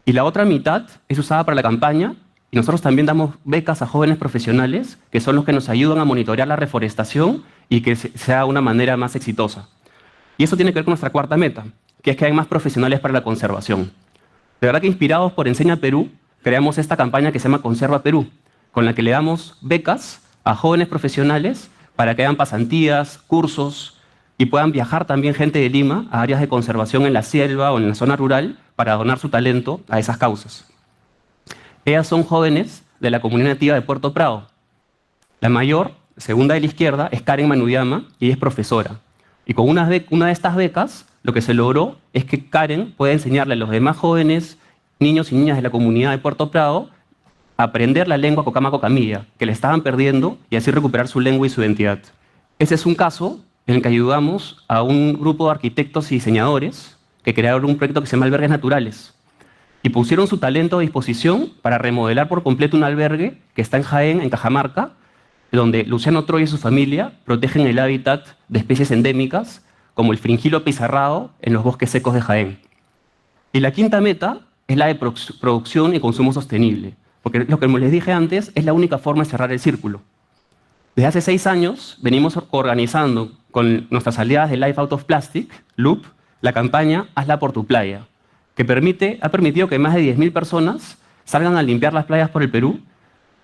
y la otra mitad es usada para la campaña y nosotros también damos becas a jóvenes profesionales que son los que nos ayudan a monitorear la reforestación y que sea de una manera más exitosa. Y eso tiene que ver con nuestra cuarta meta, que es que hay más profesionales para la conservación. De verdad que inspirados por Enseña Perú, creamos esta campaña que se llama Conserva Perú, con la que le damos becas a jóvenes profesionales para que hagan pasantías, cursos y puedan viajar también gente de Lima a áreas de conservación en la selva o en la zona rural para donar su talento a esas causas. Ellas son jóvenes de la comunidad nativa de Puerto Prado. La mayor, segunda de la izquierda, es Karen Manuyama y ella es profesora. Y con una de estas becas, lo que se logró es que Karen pueda enseñarle a los demás jóvenes, niños y niñas de la comunidad de Puerto Prado, a aprender la lengua cocama-cocamilla, que le estaban perdiendo, y así recuperar su lengua y su identidad. Ese es un caso en el que ayudamos a un grupo de arquitectos y diseñadores que crearon un proyecto que se llama Albergues Naturales y pusieron su talento a disposición para remodelar por completo un albergue que está en Jaén, en Cajamarca, donde Luciano Troya y su familia protegen el hábitat de especies endémicas como el fringilo pizarrado en los bosques secos de Jaén. Y la quinta meta es la de producción y consumo sostenible, porque lo que les dije antes es la única forma de cerrar el círculo. Desde hace 6 años venimos organizando con nuestras aliadas de Life Out of Plastic, Loop, la campaña Hazla por tu playa, que ha permitido que más de 10.000 personas salgan a limpiar las playas por el Perú.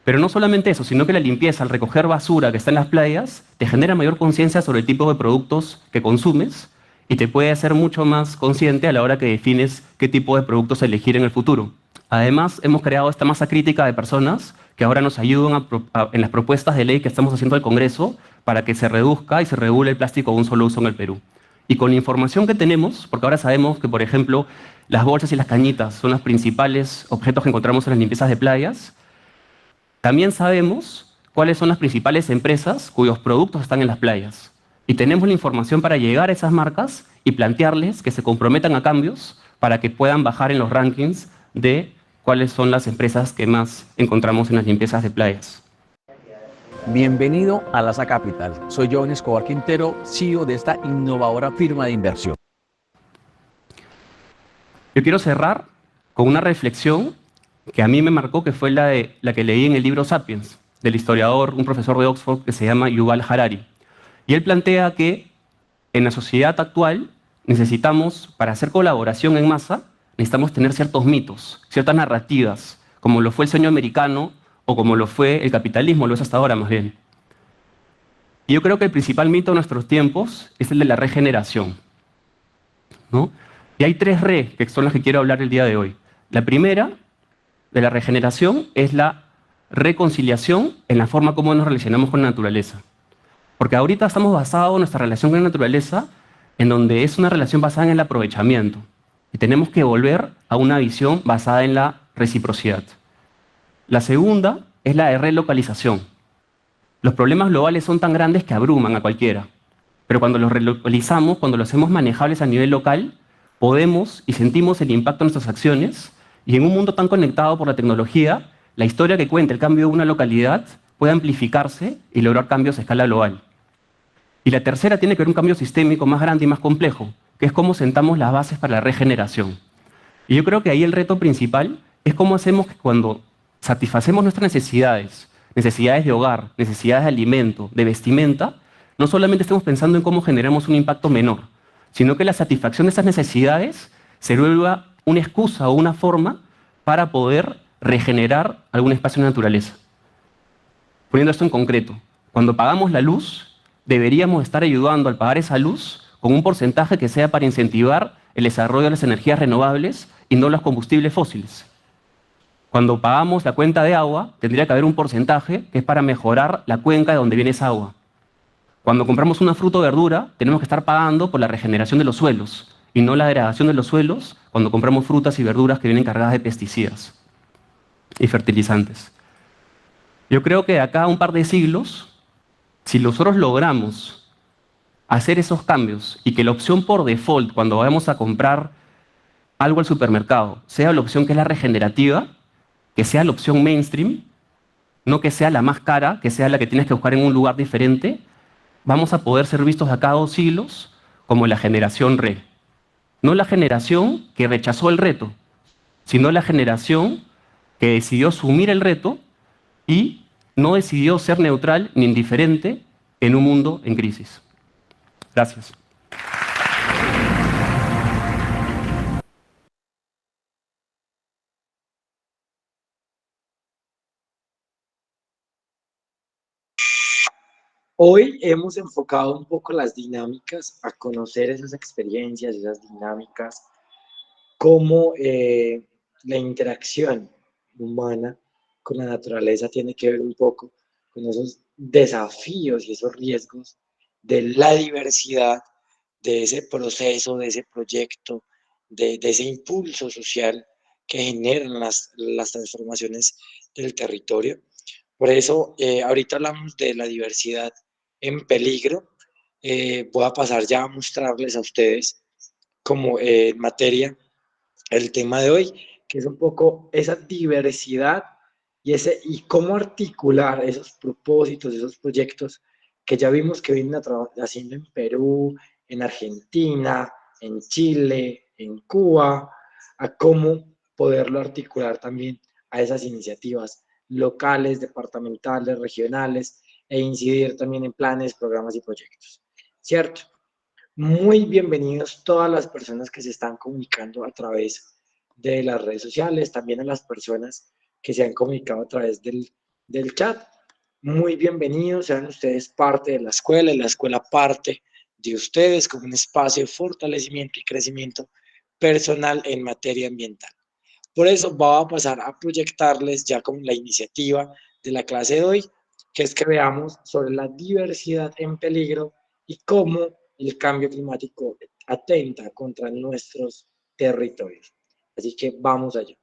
Pero no solamente eso, sino que la limpieza, al recoger basura que está en las playas, te genera mayor conciencia sobre el tipo de productos que consumes y te puede hacer mucho más consciente a la hora que defines qué tipo de productos elegir en el futuro. Además, hemos creado esta masa crítica de personas que ahora nos ayudan en las propuestas de ley que estamos haciendo al Congreso para que se reduzca y se regule el plástico de un solo uso en el Perú. Y con la información que tenemos, porque ahora sabemos que, por ejemplo, las bolsas y las cañitas son los principales objetos que encontramos en las limpiezas de playas, también sabemos cuáles son las principales empresas cuyos productos están en las playas. Y tenemos la información para llegar a esas marcas y plantearles que se comprometan a cambios para que puedan bajar en los rankings de cuáles son las empresas que más encontramos en las limpiezas de playas. Bienvenido a LASA Capital. Soy Joven Escobar Quintero, CEO de esta innovadora firma de inversión. Yo quiero cerrar con una reflexión que a mí me marcó, que fue la que leí en el libro Sapiens, del historiador, un profesor de Oxford que se llama Yuval Harari. Y él plantea que en la sociedad actual necesitamos, para hacer colaboración en masa, necesitamos tener ciertos mitos, ciertas narrativas, como lo fue el sueño americano o como lo fue el capitalismo, lo es hasta ahora más bien. Y yo creo que el principal mito de nuestros tiempos es el de la regeneración, ¿no? Y hay 3 re, que son las que quiero hablar el día de hoy. La primera de la regeneración es la reconciliación en la forma como nos relacionamos con la naturaleza. Porque ahorita estamos basados en nuestra relación con la naturaleza en donde es una relación basada en el aprovechamiento. Y tenemos que volver a una visión basada en la reciprocidad. La segunda es la de relocalización. Los problemas globales son tan grandes que abruman a cualquiera. Pero cuando los relocalizamos, cuando los hacemos manejables a nivel local, podemos y sentimos el impacto de nuestras acciones. Y en un mundo tan conectado por la tecnología, la historia que cuenta el cambio de una localidad puede amplificarse y lograr cambios a escala global. Y la tercera tiene que ver un cambio sistémico más grande y más complejo, que es cómo sentamos las bases para la regeneración. Y yo creo que ahí el reto principal es cómo hacemos que cuando satisfacemos nuestras necesidades de hogar, necesidades de alimento, de vestimenta, no solamente estemos pensando en cómo generamos un impacto menor, sino que la satisfacción de esas necesidades se vuelva una excusa o una forma para poder regenerar algún espacio de la naturaleza. Poniendo esto en concreto, cuando pagamos la luz, deberíamos estar ayudando al pagar esa luz con un porcentaje que sea para incentivar el desarrollo de las energías renovables y no los combustibles fósiles. Cuando pagamos la cuenta de agua, tendría que haber un porcentaje que es para mejorar la cuenca de donde viene esa agua. Cuando compramos una fruta o verdura, tenemos que estar pagando por la regeneración de los suelos y no la degradación de los suelos cuando compramos frutas y verduras que vienen cargadas de pesticidas y fertilizantes. Yo creo que de acá a un par de siglos, si nosotros logramos hacer esos cambios y que la opción por default cuando vayamos a comprar algo al supermercado sea la opción que es la regenerativa, que sea la opción mainstream, no que sea la más cara, que sea la que tienes que buscar en un lugar diferente, vamos a poder ser vistos de acá a 2 siglos como la generación re. No la generación que rechazó el reto, sino la generación que decidió asumir el reto y no decidió ser neutral ni indiferente en un mundo en crisis. Gracias. Hoy hemos enfocado un poco las dinámicas, a conocer esas experiencias, esas dinámicas, cómo la interacción humana con la naturaleza tiene que ver un poco con esos desafíos y esos riesgos de la diversidad, de ese proceso, de ese proyecto, de ese impulso social que generan las transformaciones del territorio. Por eso, ahorita hablamos de la diversidad en peligro. Voy a pasar ya a mostrarles a ustedes como en materia el tema de hoy, que es un poco esa diversidad y cómo articular esos propósitos, esos proyectos que ya vimos que vienen haciendo en Perú, en Argentina, en Chile, en Cuba, a cómo poderlo articular también a esas iniciativas locales, departamentales, regionales, e incidir también en planes, programas y proyectos. ¿Cierto? Muy bienvenidos todas las personas que se están comunicando a través de las redes sociales, también a las personas que se han comunicado a través del chat. Muy bienvenidos, sean ustedes parte de la escuela y la escuela parte de ustedes como un espacio de fortalecimiento y crecimiento personal en materia ambiental. Por eso voy a pasar a proyectarles ya como la iniciativa de la clase de hoy, que es que veamos sobre la diversidad en peligro y cómo el cambio climático atenta contra nuestros territorios. Así que vamos allá.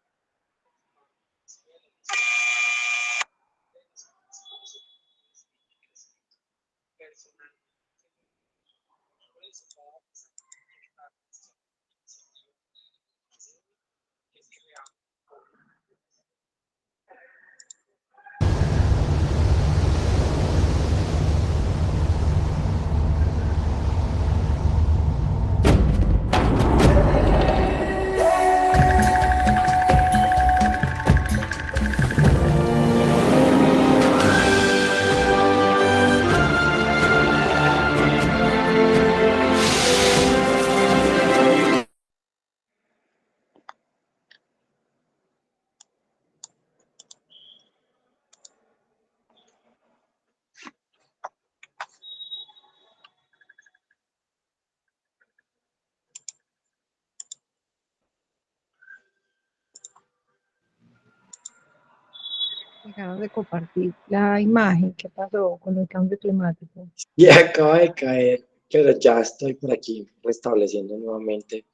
Dejaron de compartir la imagen. ¿Qué pasó con el cambio climático? Y acaba de caer, pero ya estoy por aquí restableciendo nuevamente.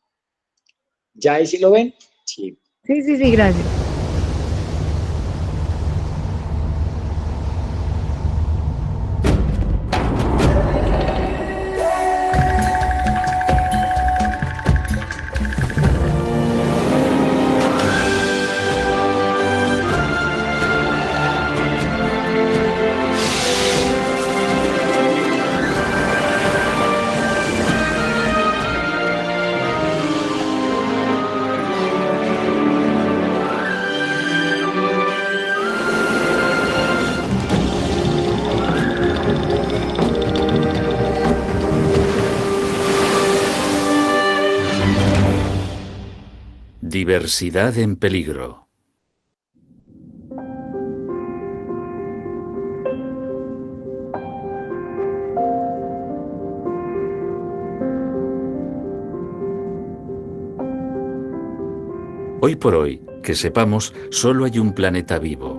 ¿Ya ahí sí lo ven? Sí. Sí, sí, sí, gracias. Diversidad en peligro. Hoy por hoy, que sepamos, solo hay un planeta vivo.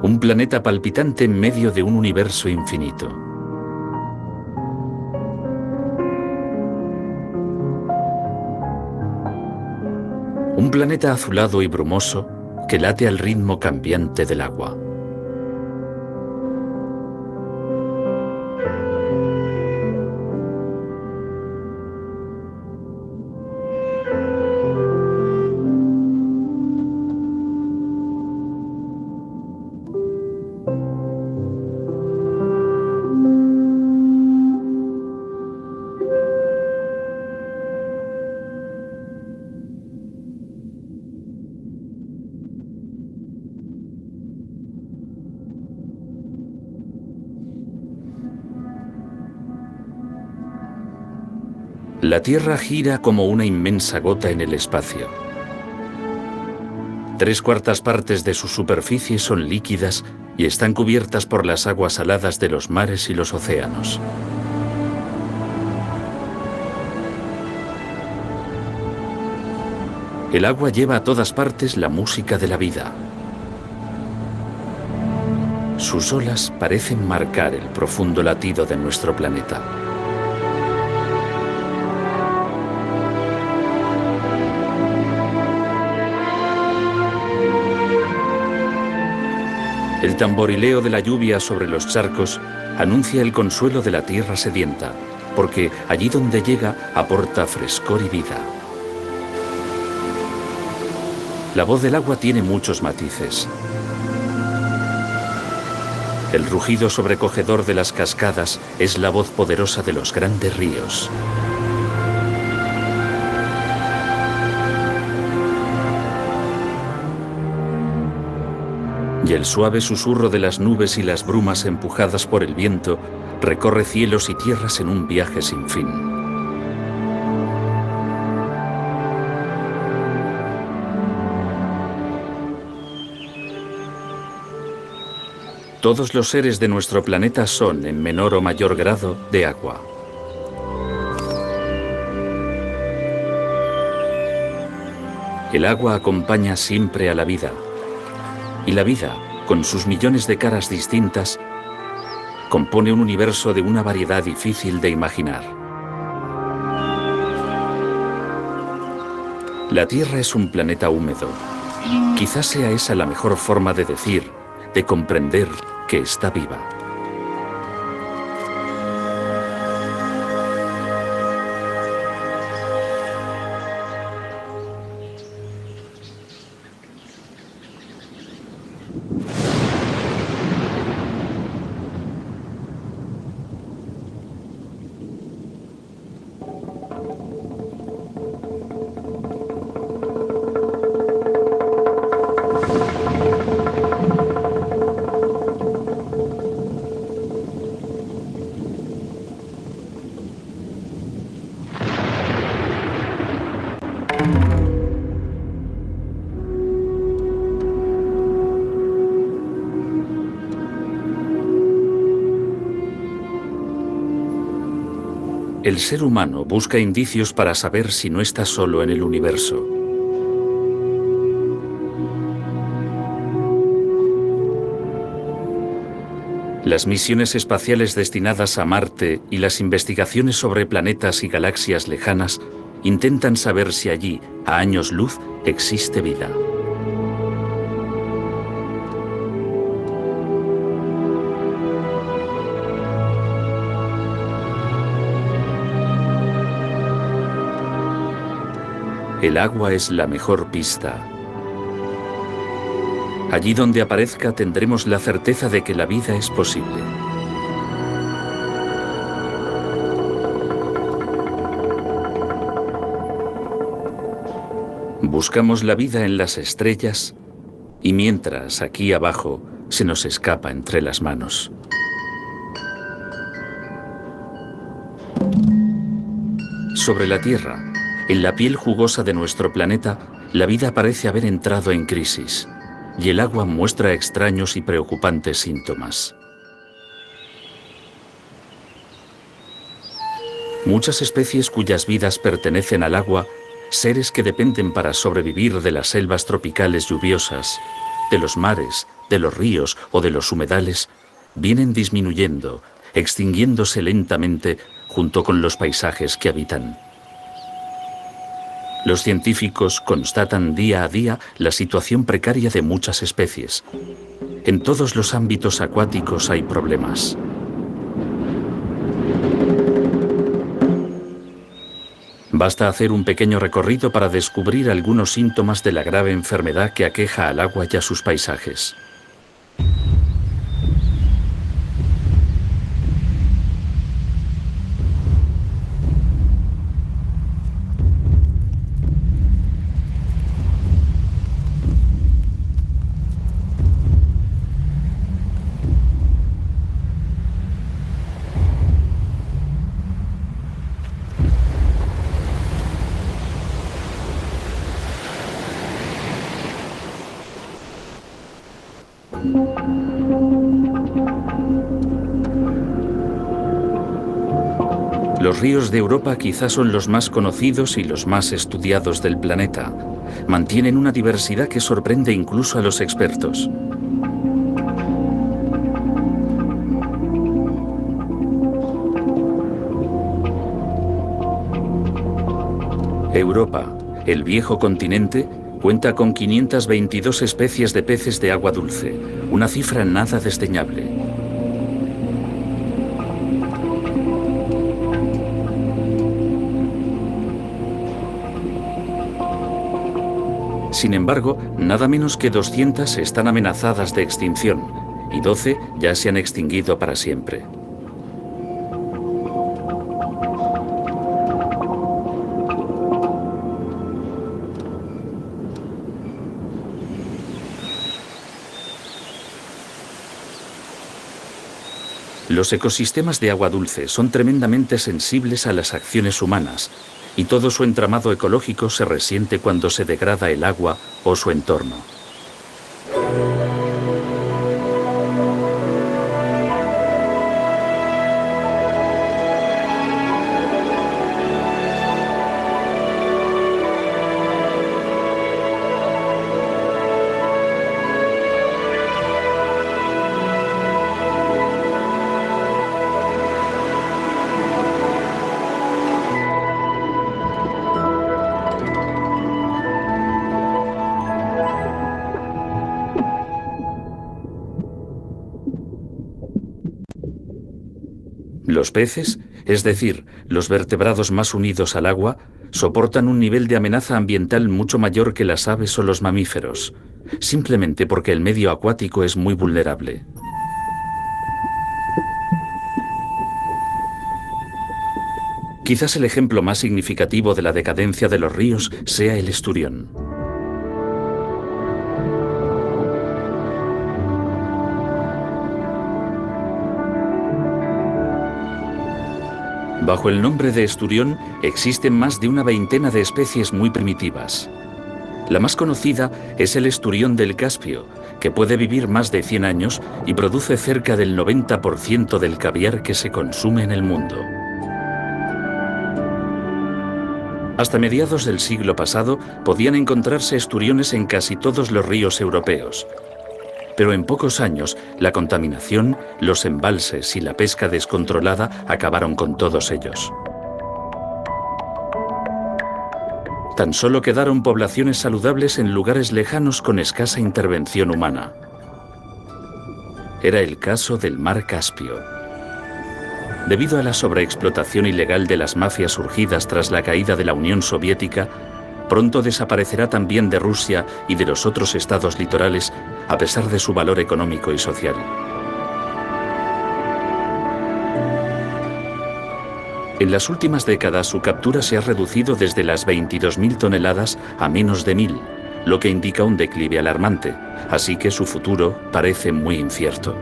Un planeta palpitante en medio de un universo infinito. Un planeta azulado y brumoso que late al ritmo cambiante del agua. La Tierra gira como una inmensa gota en el espacio. 3/4 partes de su superficie son líquidas y están cubiertas por las aguas saladas de los mares y los océanos. El agua lleva a todas partes la música de la vida. Sus olas parecen marcar el profundo latido de nuestro planeta. tamborileo de la lluvia sobre los charcos anuncia el consuelo de la tierra sedienta, porque allí donde llega aporta frescor y vida. La voz del agua tiene muchos matices. El rugido sobrecogedor de las cascadas es la voz poderosa de los grandes ríos. Y el suave susurro de las nubes y las brumas empujadas por el viento recorre cielos y tierras en un viaje sin fin. Todos los seres de nuestro planeta son, en menor o mayor grado, de agua. El agua acompaña siempre a la vida. Y la vida, con sus millones de caras distintas, compone un universo de una variedad difícil de imaginar. La Tierra es un planeta húmedo. Quizás sea esa la mejor forma de decir, de comprender que está viva. El ser humano busca indicios para saber si no está solo en el universo. Las misiones espaciales destinadas a Marte y las investigaciones sobre planetas y galaxias lejanas intentan saber si allí, a años luz, existe vida. El agua es la mejor pista. Allí donde aparezca tendremos la certeza de que la vida es posible. Buscamos la vida en las estrellas y mientras aquí abajo se nos escapa entre las manos. Sobre la Tierra, en la piel jugosa de nuestro planeta, la vida parece haber entrado en crisis, y el agua muestra extraños y preocupantes síntomas. Muchas especies cuyas vidas pertenecen al agua, seres que dependen para sobrevivir de las selvas tropicales lluviosas, de los mares, de los ríos o de los humedales, vienen disminuyendo, extinguiéndose lentamente junto con los paisajes que habitan. Los científicos constatan día a día la situación precaria de muchas especies. En todos los ámbitos acuáticos hay problemas. Basta hacer un pequeño recorrido para descubrir algunos síntomas de la grave enfermedad que aqueja al agua y a sus paisajes. Los ríos de Europa quizás son los más conocidos y los más estudiados del planeta. Mantienen una diversidad que sorprende incluso a los expertos. Europa, el viejo continente, cuenta con 522 especies de peces de agua dulce, una cifra nada desdeñable. Sin embargo, nada menos que 200 están amenazadas de extinción y 12 ya se han extinguido para siempre. Los ecosistemas de agua dulce son tremendamente sensibles a las acciones humanas y todo su entramado ecológico se resiente cuando se degrada el agua o su entorno. Los peces, es decir, los vertebrados más unidos al agua, soportan un nivel de amenaza ambiental mucho mayor que las aves o los mamíferos, simplemente porque el medio acuático es muy vulnerable. Quizás el ejemplo más significativo de la decadencia de los ríos sea el esturión. Bajo el nombre de esturión existen más de una veintena de especies muy primitivas. La más conocida es el esturión del Caspio, que puede vivir más de 100 años y produce cerca del 90% del caviar que se consume en el mundo. Hasta mediados del siglo pasado podían encontrarse esturiones en casi todos los ríos europeos. Pero en pocos años, la contaminación, los embalses y la pesca descontrolada acabaron con todos ellos. Tan solo quedaron poblaciones saludables en lugares lejanos con escasa intervención humana. Era el caso del mar Caspio. Debido a la sobreexplotación ilegal de las mafias surgidas tras la caída de la Unión Soviética, pronto desaparecerá también de Rusia y de los otros estados litorales, a pesar de su valor económico y social. En las últimas décadas su captura se ha reducido desde las 22.000 toneladas a menos de 1.000, lo que indica un declive alarmante, así que su futuro parece muy incierto.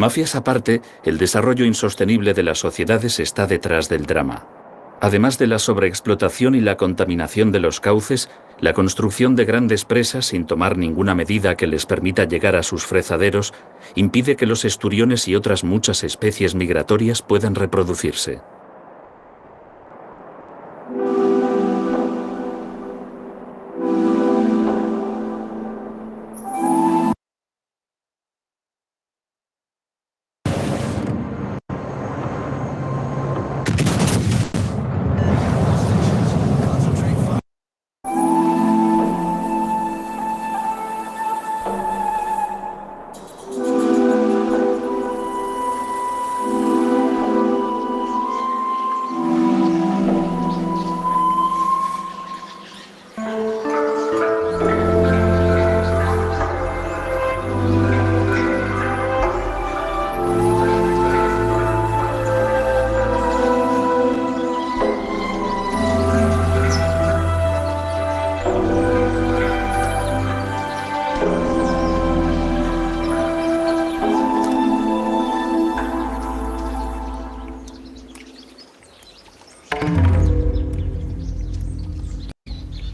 Mafias aparte, el desarrollo insostenible de las sociedades está detrás del drama. Además de la sobreexplotación y la contaminación de los cauces, la construcción de grandes presas sin tomar ninguna medida que les permita llegar a sus frezaderos impide que los esturiones y otras muchas especies migratorias puedan reproducirse.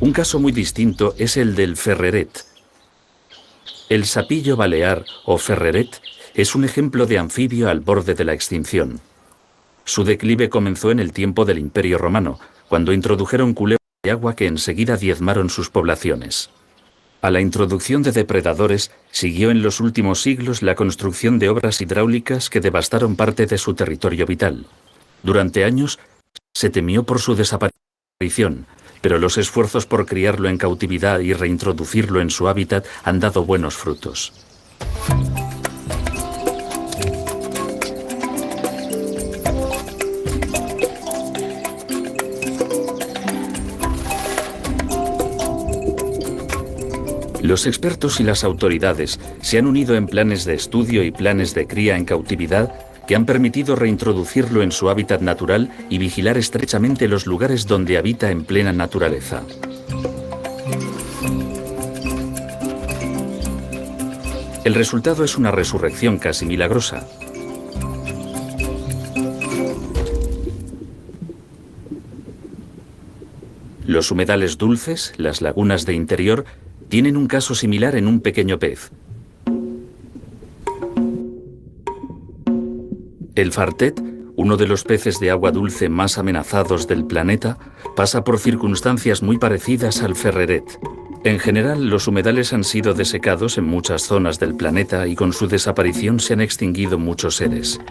Un caso muy distinto es el del ferreret. El sapillo balear o ferreret es un ejemplo de anfibio al borde de la extinción. Su declive comenzó en el tiempo del Imperio Romano, cuando introdujeron culebras de agua que enseguida diezmaron sus poblaciones. A la introducción de depredadores siguió en los últimos siglos la construcción de obras hidráulicas que devastaron parte de su territorio vital. Durante años se temió por su desaparición, pero los esfuerzos por criarlo en cautividad y reintroducirlo en su hábitat han dado buenos frutos. Los expertos y las autoridades se han unido en planes de estudio y planes de cría en cautividad que han permitido reintroducirlo en su hábitat natural y vigilar estrechamente los lugares donde habita en plena naturaleza. El resultado es una resurrección casi milagrosa. Los humedales dulces, las lagunas de interior, tienen un caso similar en un pequeño pez. El fartet, uno de los peces de agua dulce más amenazados del planeta, pasa por circunstancias muy parecidas al ferreret. En general, los humedales han sido desecados en muchas zonas del planeta y con su desaparición se han extinguido muchos seres.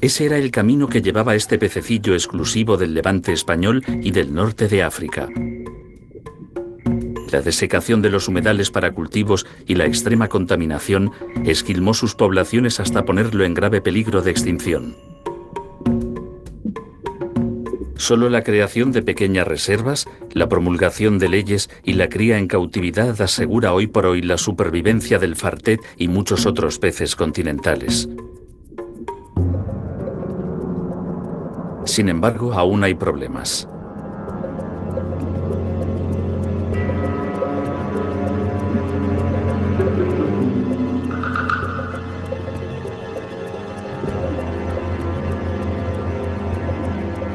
Ese era el camino que llevaba este pececillo exclusivo del levante español y del norte de África. La desecación de los humedales para cultivos y la extrema contaminación esquilmó sus poblaciones hasta ponerlo en grave peligro de extinción. Solo la creación de pequeñas reservas, la promulgación de leyes y la cría en cautividad asegura hoy por hoy la supervivencia del fartet y muchos otros peces continentales. Sin embargo, aún hay problemas.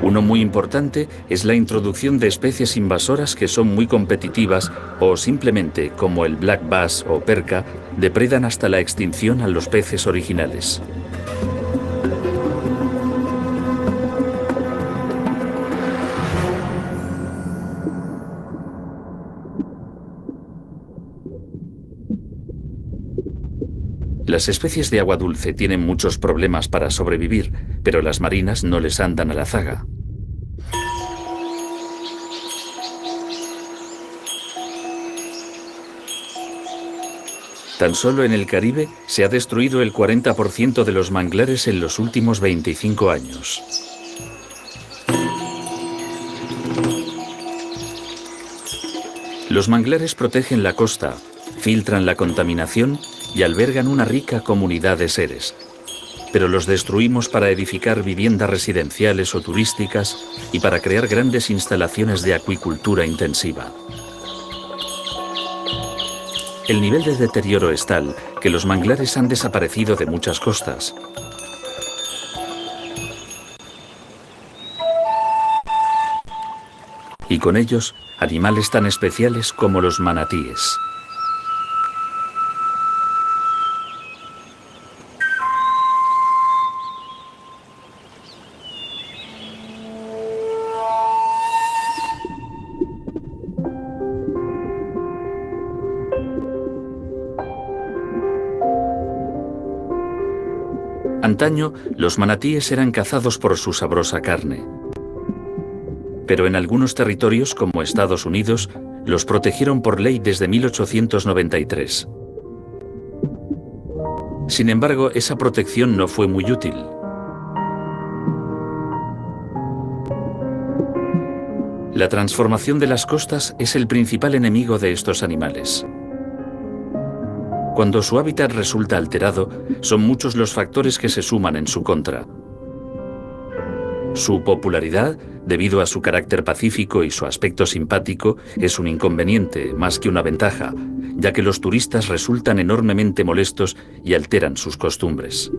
Uno muy importante es la introducción de especies invasoras que son muy competitivas o simplemente, como el black bass o perca, depredan hasta la extinción a los peces originales. Las especies de agua dulce tienen muchos problemas para sobrevivir, pero las marinas no les andan a la zaga. Tan solo en el Caribe se ha destruido el 40% de los manglares en los últimos 25 años. Los manglares protegen la costa, filtran la contaminación y albergan una rica comunidad de seres. Pero los destruimos para edificar viviendas residenciales o turísticas y para crear grandes instalaciones de acuicultura intensiva. El nivel de deterioro es tal que los manglares han desaparecido de muchas costas. Y con ellos, animales tan especiales como los manatíes. Antaño, los manatíes eran cazados por su sabrosa carne. Pero en algunos territorios, como Estados Unidos, los protegieron por ley desde 1893. Sin embargo, esa protección no fue muy útil. La transformación de las costas es el principal enemigo de estos animales. Cuando su hábitat resulta alterado, son muchos los factores que se suman en su contra. Su popularidad, debido a su carácter pacífico y su aspecto simpático, es un inconveniente más que una ventaja, ya que los turistas resultan enormemente molestos y alteran sus costumbres.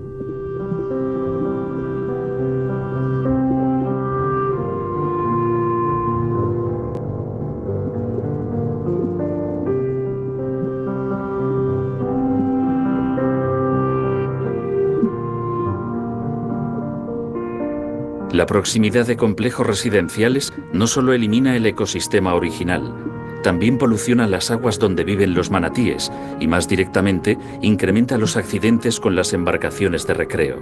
La proximidad de complejos residenciales no solo elimina el ecosistema original, también poluciona las aguas donde viven los manatíes y, más directamente, incrementa los accidentes con las embarcaciones de recreo.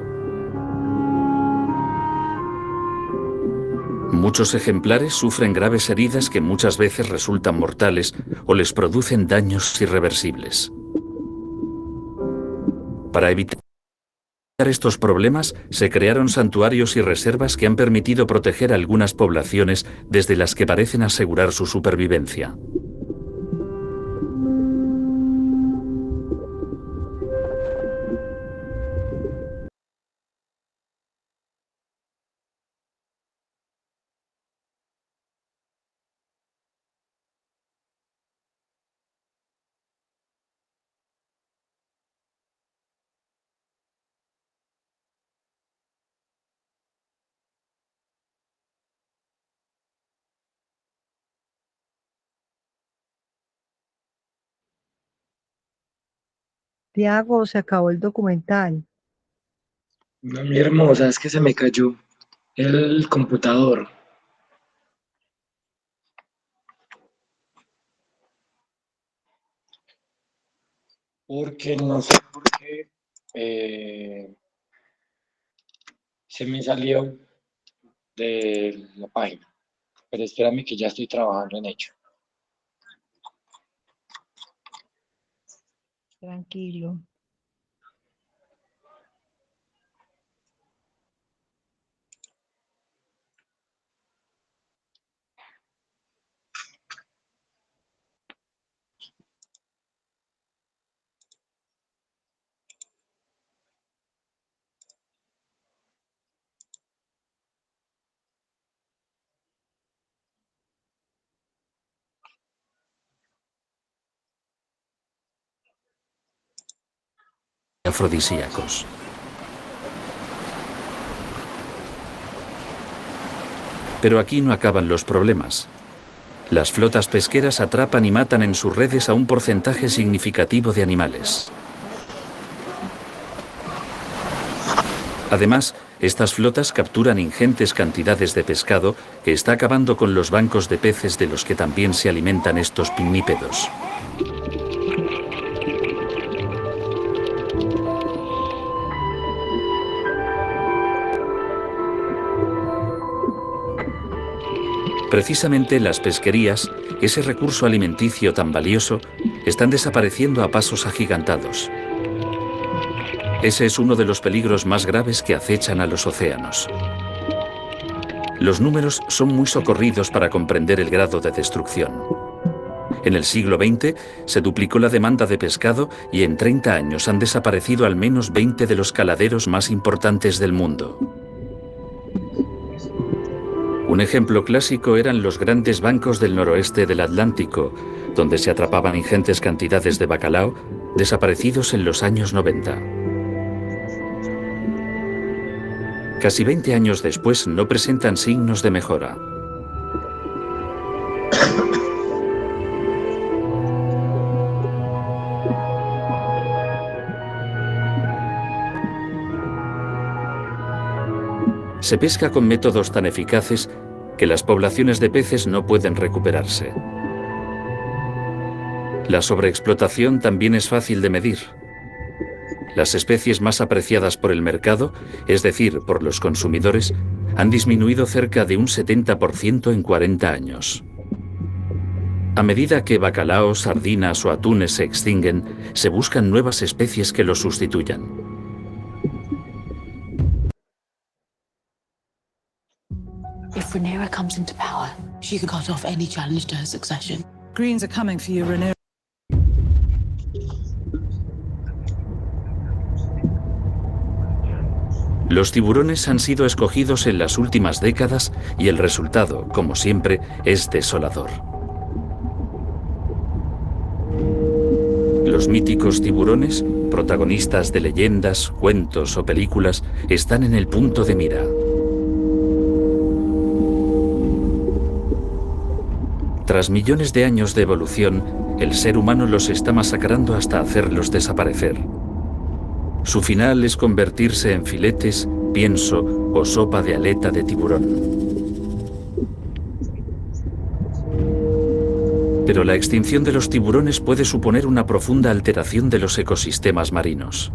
Muchos ejemplares sufren graves heridas que muchas veces resultan mortales o les producen daños irreversibles. Para evitar estos problemas, se crearon santuarios y reservas que han permitido proteger a algunas poblaciones desde las que parecen asegurar su supervivencia. Tiago, se acabó el documental. No, mi hermosa, es que se me cayó el computador. Porque no sé por qué se me salió de la página. Pero espérame que ya estoy trabajando en ello. Tranquilo. Afrodisíacos. Pero aquí no acaban los problemas. Las flotas pesqueras atrapan y matan en sus redes a un porcentaje significativo de animales. Además, estas flotas capturan ingentes cantidades de pescado que está acabando con los bancos de peces de los que también se alimentan estos pinnípedos. Precisamente las pesquerías, ese recurso alimenticio tan valioso, están desapareciendo a pasos agigantados. Ese es uno de los peligros más graves que acechan a los océanos. Los números son muy socorridos para comprender el grado de destrucción. En el siglo XX se duplicó la demanda de pescado y en 30 años han desaparecido al menos 20 de los caladeros más importantes del mundo. Un ejemplo clásico eran los grandes bancos del noroeste del Atlántico, donde se atrapaban ingentes cantidades de bacalao, desaparecidos en los años 90. Casi 20 años después no presentan signos de mejora. Se pesca con métodos tan eficaces que las poblaciones de peces no pueden recuperarse. La sobreexplotación también es fácil de medir. Las especies más apreciadas por el mercado, es decir, por los consumidores, han disminuido cerca de un 70% en 40 años. A medida que bacalaos, sardinas o atunes se extinguen, se buscan nuevas especies que los sustituyan. If Rhaenyra comes into power, she can cut off any challenge to her succession. Greens are coming for you, Rhaenyra. Los tiburones han sido escogidos en las últimas décadas y el resultado, como siempre, es desolador. Los míticos tiburones, protagonistas de leyendas, cuentos o películas, están en el punto de mira. Tras millones de años de evolución, el ser humano los está masacrando hasta hacerlos desaparecer. Su final es convertirse en filetes pienso o sopa de aleta de tiburón. Pero la extinción de los tiburones puede suponer una profunda alteración de los ecosistemas marinos.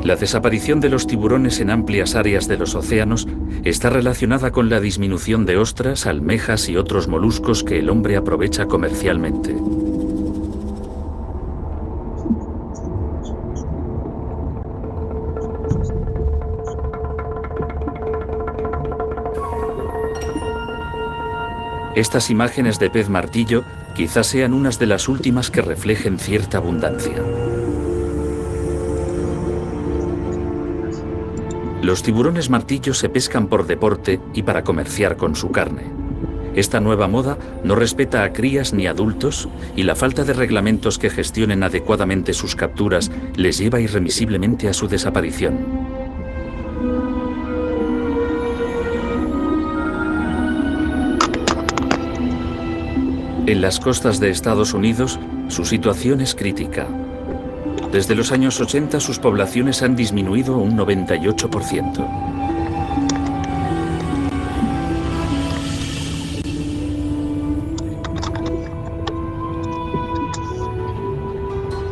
La desaparición de los tiburones en amplias áreas de los océanos está relacionada con la disminución de ostras, almejas y otros moluscos que el hombre aprovecha comercialmente. Estas imágenes de pez martillo quizás sean unas de las últimas que reflejen cierta abundancia. Los tiburones martillo se pescan por deporte y para comerciar con su carne. Esta nueva moda no respeta a crías ni adultos y la falta de reglamentos que gestionen adecuadamente sus capturas les lleva irremisiblemente a su desaparición. En las costas de Estados Unidos, su situación es crítica. Desde los años 80 sus poblaciones han disminuido un 98%.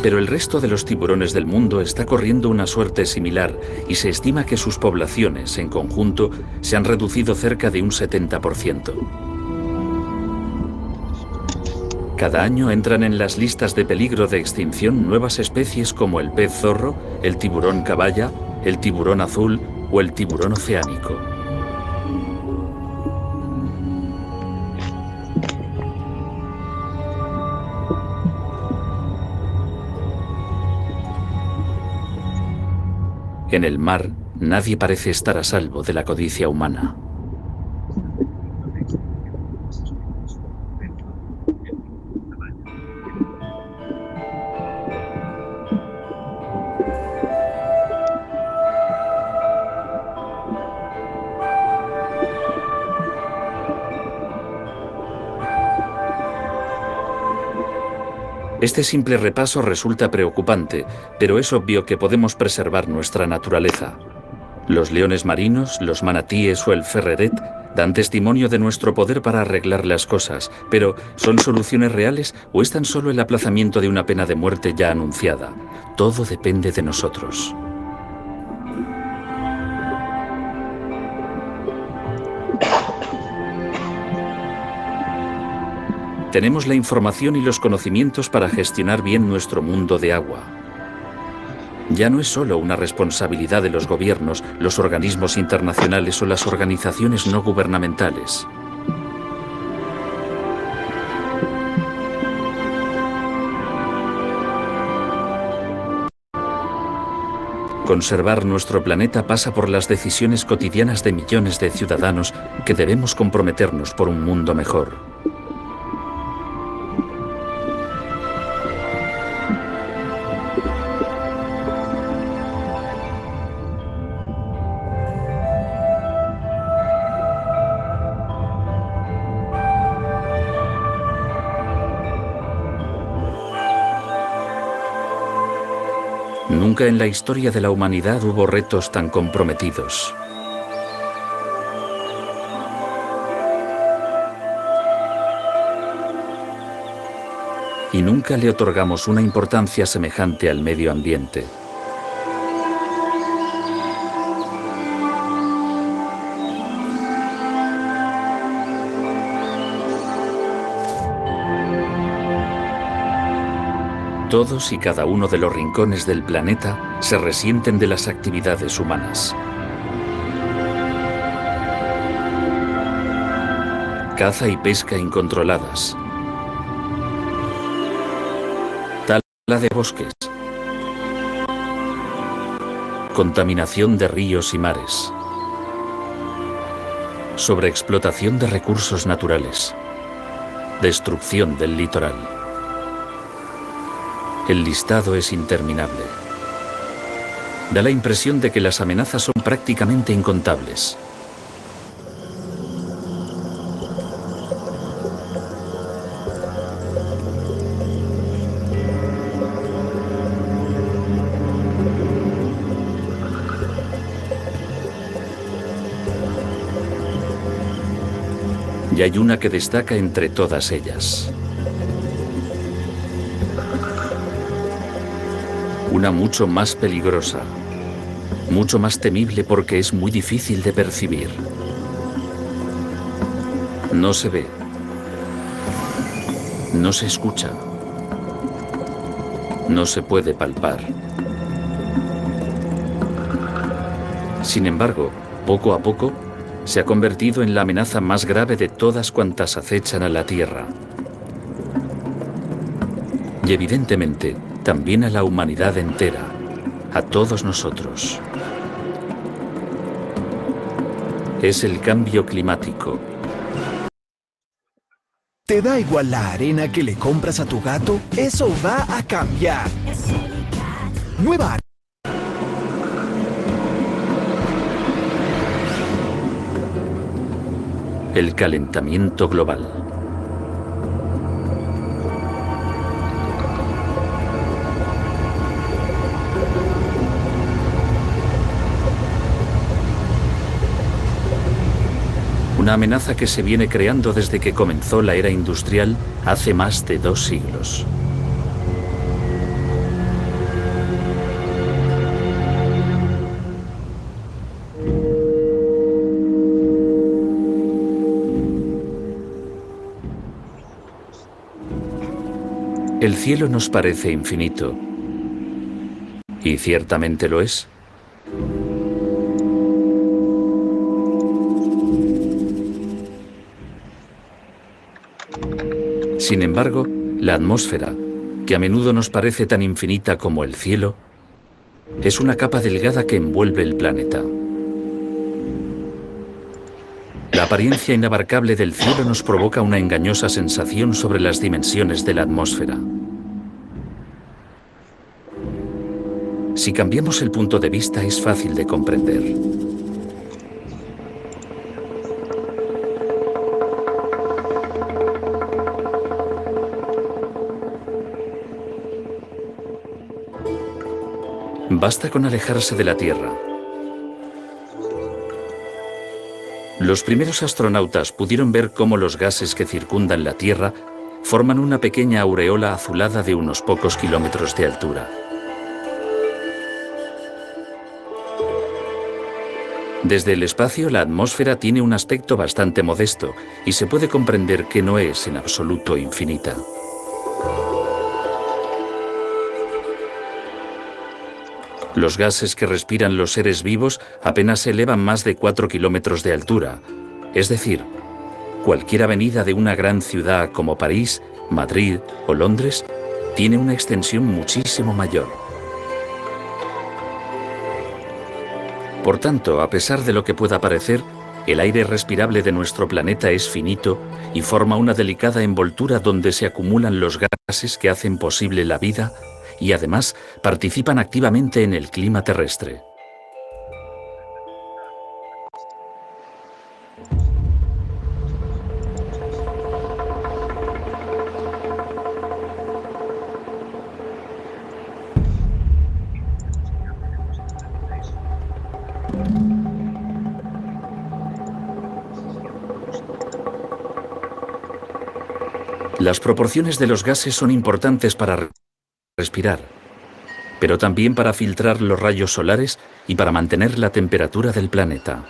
Pero el resto de los tiburones del mundo está corriendo una suerte similar y se estima que sus poblaciones, en conjunto, se han reducido cerca de un 70%. Cada año entran en las listas de peligro de extinción nuevas especies como el pez zorro, el tiburón caballa, el tiburón azul o el tiburón oceánico. En el mar, nadie parece estar a salvo de la codicia humana. Este simple repaso resulta preocupante, pero es obvio que podemos preservar nuestra naturaleza. Los leones marinos, los manatíes o el ferreret dan testimonio de nuestro poder para arreglar las cosas, pero ¿son soluciones reales o es tan solo el aplazamiento de una pena de muerte ya anunciada? Todo depende de nosotros. Tenemos la información y los conocimientos para gestionar bien nuestro mundo de agua. Ya no es solo una responsabilidad de los gobiernos, los organismos internacionales o las organizaciones no gubernamentales. Conservar nuestro planeta pasa por las decisiones cotidianas de millones de ciudadanos que debemos comprometernos por un mundo mejor. Nunca en la historia de la humanidad hubo retos tan comprometidos. Y nunca le otorgamos una importancia semejante al medio ambiente. Todos y cada uno de los rincones del planeta se resienten de las actividades humanas. Caza y pesca incontroladas. Tala de bosques. Contaminación de ríos y mares. Sobreexplotación de recursos naturales. Destrucción del litoral. El listado es interminable. Da la impresión de que las amenazas son prácticamente incontables. Y hay una que destaca entre todas ellas. Una mucho más peligrosa, mucho más temible porque es muy difícil de percibir. No se ve, no se escucha, no se puede palpar. Sin embargo, poco a poco, se ha convertido en la amenaza más grave de todas cuantas acechan a la Tierra. Y evidentemente, también a la humanidad entera, a todos nosotros. Es el cambio climático. ¿Te da igual la arena que le compras a tu gato? Eso va a cambiar. Nueva arena. El calentamiento global. Una amenaza que se viene creando desde que comenzó la era industrial hace más de 2 siglos. El cielo nos parece infinito, y ciertamente lo es. Sin embargo, la atmósfera, que a menudo nos parece tan infinita como el cielo, es una capa delgada que envuelve el planeta. La apariencia inabarcable del cielo nos provoca una engañosa sensación sobre las dimensiones de la atmósfera. Si cambiamos el punto de vista, es fácil de comprender. Basta con alejarse de la Tierra. Los primeros astronautas pudieron ver cómo los gases que circundan la Tierra forman una pequeña aureola azulada de unos pocos kilómetros de altura. Desde el espacio, la atmósfera tiene un aspecto bastante modesto y se puede comprender que no es en absoluto infinita. Los gases que respiran los seres vivos apenas se elevan más de 4 kilómetros de altura. Es decir, cualquier avenida de una gran ciudad como París, Madrid o Londres tiene una extensión muchísimo mayor. Por tanto, a pesar de lo que pueda parecer, el aire respirable de nuestro planeta es finito y forma una delicada envoltura donde se acumulan los gases que hacen posible la vida y además participan activamente en el clima terrestre. Las proporciones de los gases son importantes para respirar, pero también para filtrar los rayos solares y para mantener la temperatura del planeta.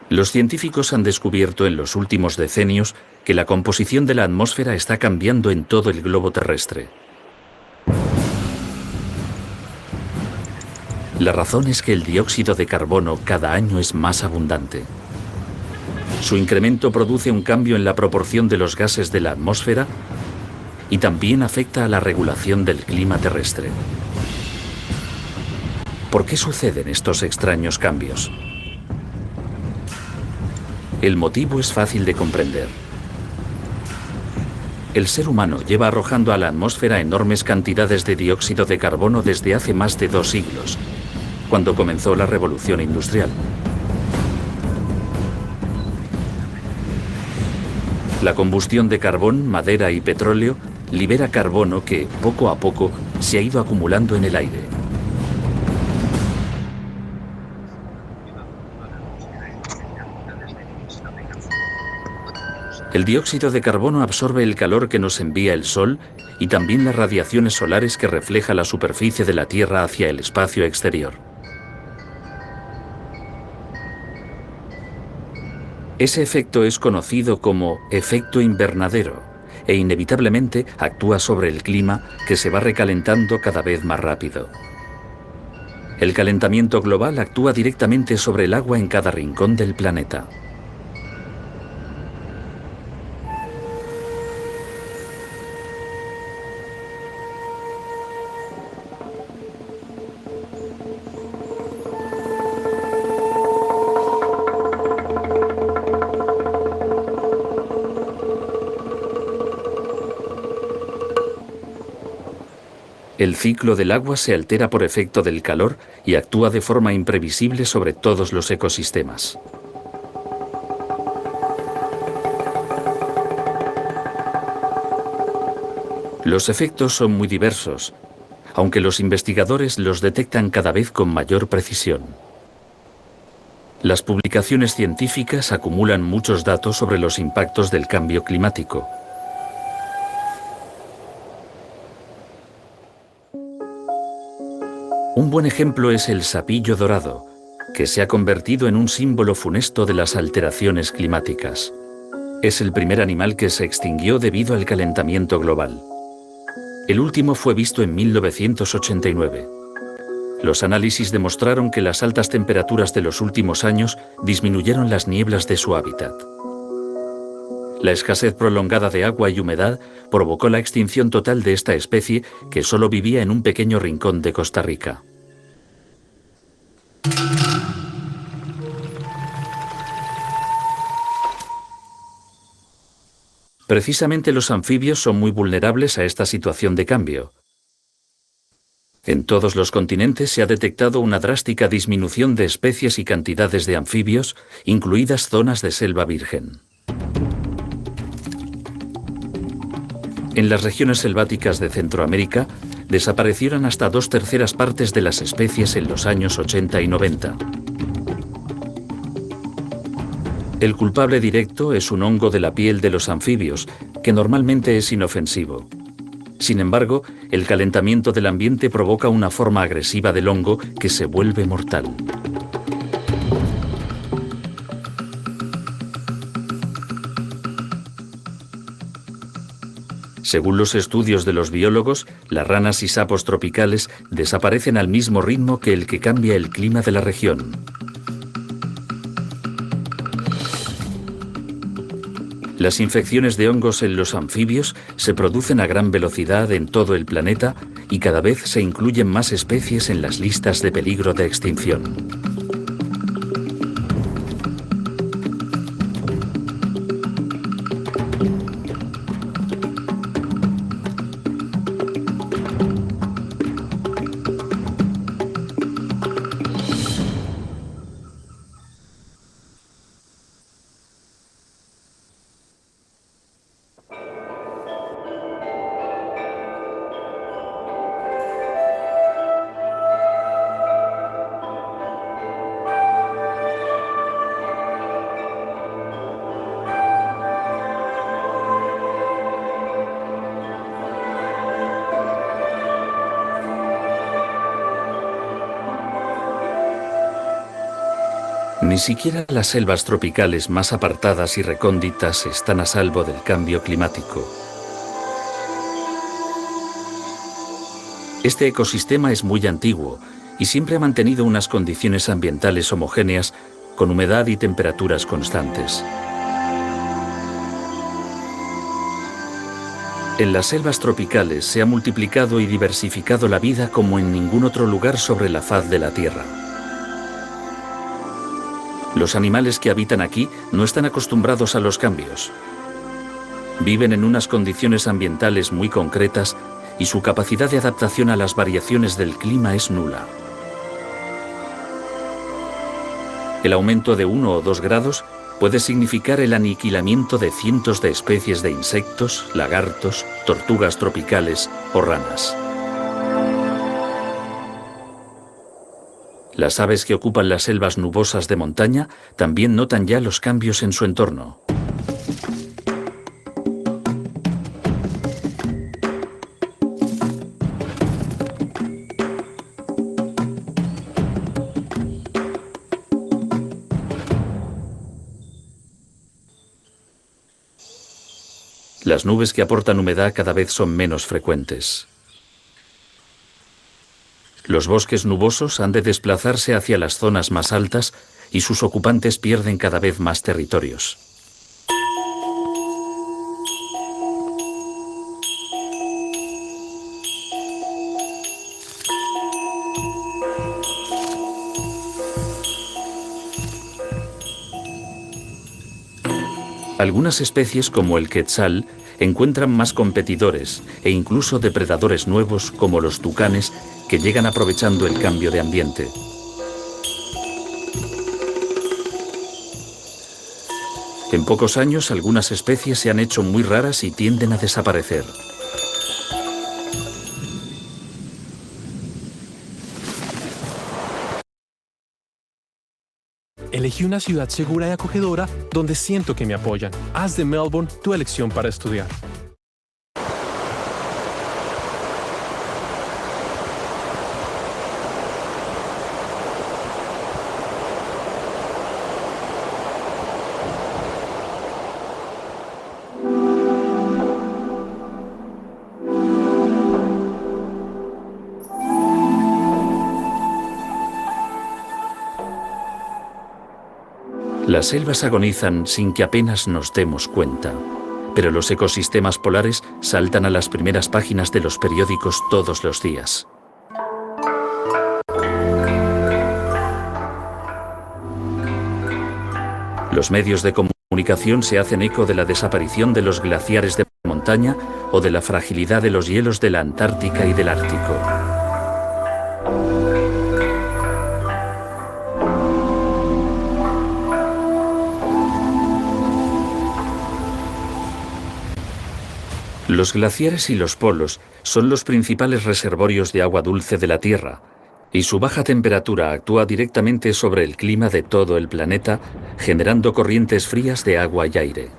Los científicos han descubierto en los últimos decenios que la composición de la atmósfera está cambiando en todo el globo terrestre. La razón es que el dióxido de carbono cada año es más abundante. Su incremento produce un cambio en la proporción de los gases de la atmósfera y también afecta a la regulación del clima terrestre. ¿Por qué suceden estos extraños cambios? El motivo es fácil de comprender. El ser humano lleva arrojando a la atmósfera enormes cantidades de dióxido de carbono desde hace más de 2 siglos, cuando comenzó la revolución industrial. La combustión de carbón, madera y petróleo libera carbono que, poco a poco, se ha ido acumulando en el aire. El dióxido de carbono absorbe el calor que nos envía el Sol y también las radiaciones solares que refleja la superficie de la Tierra hacia el espacio exterior. Ese efecto es conocido como efecto invernadero e inevitablemente actúa sobre el clima, que se va recalentando cada vez más rápido. El calentamiento global actúa directamente sobre el agua en cada rincón del planeta. El ciclo del agua se altera por efecto del calor y actúa de forma imprevisible sobre todos los ecosistemas. Los efectos son muy diversos, aunque los investigadores los detectan cada vez con mayor precisión. Las publicaciones científicas acumulan muchos datos sobre los impactos del cambio climático. Un buen ejemplo es el sapillo dorado, que se ha convertido en un símbolo funesto de las alteraciones climáticas. Es el primer animal que se extinguió debido al calentamiento global. El último fue visto en 1989. Los análisis demostraron que las altas temperaturas de los últimos años disminuyeron las nieblas de su hábitat. La escasez prolongada de agua y humedad provocó la extinción total de esta especie, que solo vivía en un pequeño rincón de Costa Rica. Precisamente los anfibios son muy vulnerables a esta situación de cambio. En todos los continentes se ha detectado una drástica disminución de especies y cantidades de anfibios, incluidas zonas de selva virgen. En las regiones selváticas de Centroamérica, desaparecieron hasta 2/3 partes de las especies en los años 80 y 90. El culpable directo es un hongo de la piel de los anfibios, que normalmente es inofensivo. Sin embargo, el calentamiento del ambiente provoca una forma agresiva del hongo que se vuelve mortal. Según los estudios de los biólogos, las ranas y sapos tropicales desaparecen al mismo ritmo que el que cambia el clima de la región. Las infecciones de hongos en los anfibios se producen a gran velocidad en todo el planeta y cada vez se incluyen más especies en las listas de peligro de extinción. Ni siquiera las selvas tropicales más apartadas y recónditas están a salvo del cambio climático. Este ecosistema es muy antiguo y siempre ha mantenido unas condiciones ambientales homogéneas, con humedad y temperaturas constantes. En las selvas tropicales se ha multiplicado y diversificado la vida como en ningún otro lugar sobre la faz de la Tierra. Los animales que habitan aquí no están acostumbrados a los cambios. Viven en unas condiciones ambientales muy concretas y su capacidad de adaptación a las variaciones del clima es nula. El aumento de 1 o 2 grados puede significar el aniquilamiento de cientos de especies de insectos, lagartos, tortugas tropicales o ranas. Las aves que ocupan las selvas nubosas de montaña también notan ya los cambios en su entorno. Las nubes que aportan humedad cada vez son menos frecuentes. Los bosques nubosos han de desplazarse hacia las zonas más altas y sus ocupantes pierden cada vez más territorios. Algunas especies, como el quetzal, encuentran más competidores e incluso depredadores nuevos, como los tucanes, que llegan aprovechando el cambio de ambiente. En pocos años, algunas especies se han hecho muy raras y tienden a desaparecer. Elegí una ciudad segura y acogedora donde siento que me apoyan. Haz de Melbourne tu elección para estudiar. Las selvas agonizan sin que apenas nos demos cuenta, pero los ecosistemas polares saltan a las primeras páginas de los periódicos todos los días. Los medios de comunicación se hacen eco de la desaparición de los glaciares de montaña o de la fragilidad de los hielos de la Antártica y del Ártico. Los glaciares y los polos son los principales reservorios de agua dulce de la Tierra, y su baja temperatura actúa directamente sobre el clima de todo el planeta, generando corrientes frías de agua y aire.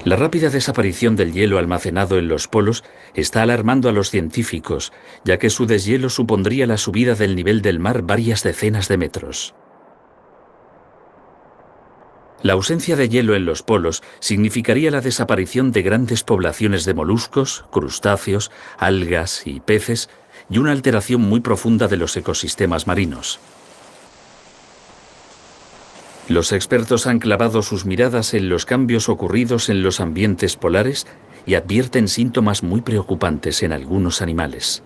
La rápida desaparición del hielo almacenado en los polos está alarmando a los científicos, ya que su deshielo supondría la subida del nivel del mar varias decenas de metros. La ausencia de hielo en los polos significaría la desaparición de grandes poblaciones de moluscos, crustáceos, algas y peces, y una alteración muy profunda de los ecosistemas marinos. Los expertos han clavado sus miradas en los cambios ocurridos en los ambientes polares y advierten síntomas muy preocupantes en algunos animales.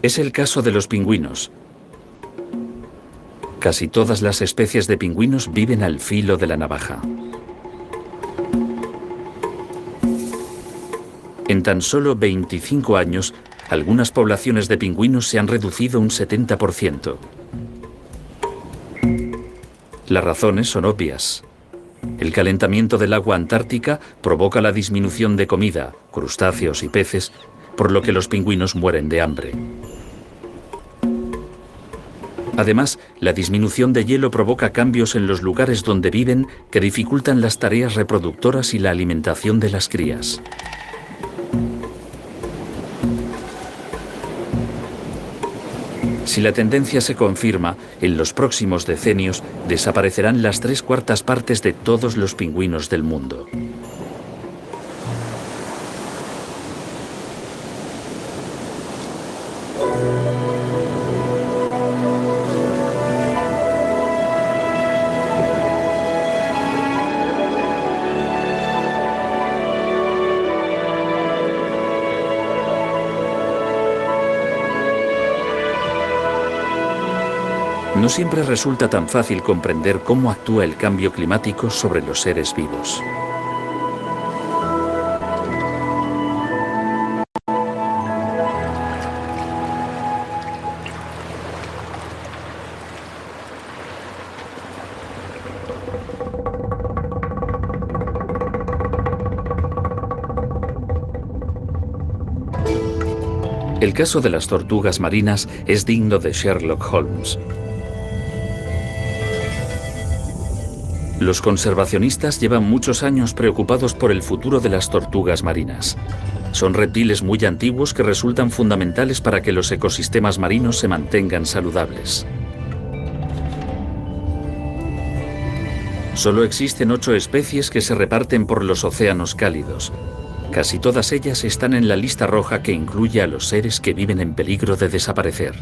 Es el caso de los pingüinos. Casi todas las especies de pingüinos viven al filo de la navaja. En tan solo 25 años, algunas poblaciones de pingüinos se han reducido un 70%. Las razones son obvias. El calentamiento del agua antártica provoca la disminución de comida, crustáceos y peces, por lo que los pingüinos mueren de hambre. Además, la disminución de hielo provoca cambios en los lugares donde viven que dificultan las tareas reproductoras y la alimentación de las crías. Si la tendencia se confirma, en los próximos decenios desaparecerán las 3/4 partes de todos los pingüinos del mundo. No siempre resulta tan fácil comprender cómo actúa el cambio climático sobre los seres vivos. El caso de las tortugas marinas es digno de Sherlock Holmes. Los conservacionistas llevan muchos años preocupados por el futuro de las tortugas marinas. Son reptiles muy antiguos que resultan fundamentales para que los ecosistemas marinos se mantengan saludables. Solo existen 8 especies que se reparten por los océanos cálidos. Casi todas ellas están en la lista roja que incluye a los seres que viven en peligro de desaparecer.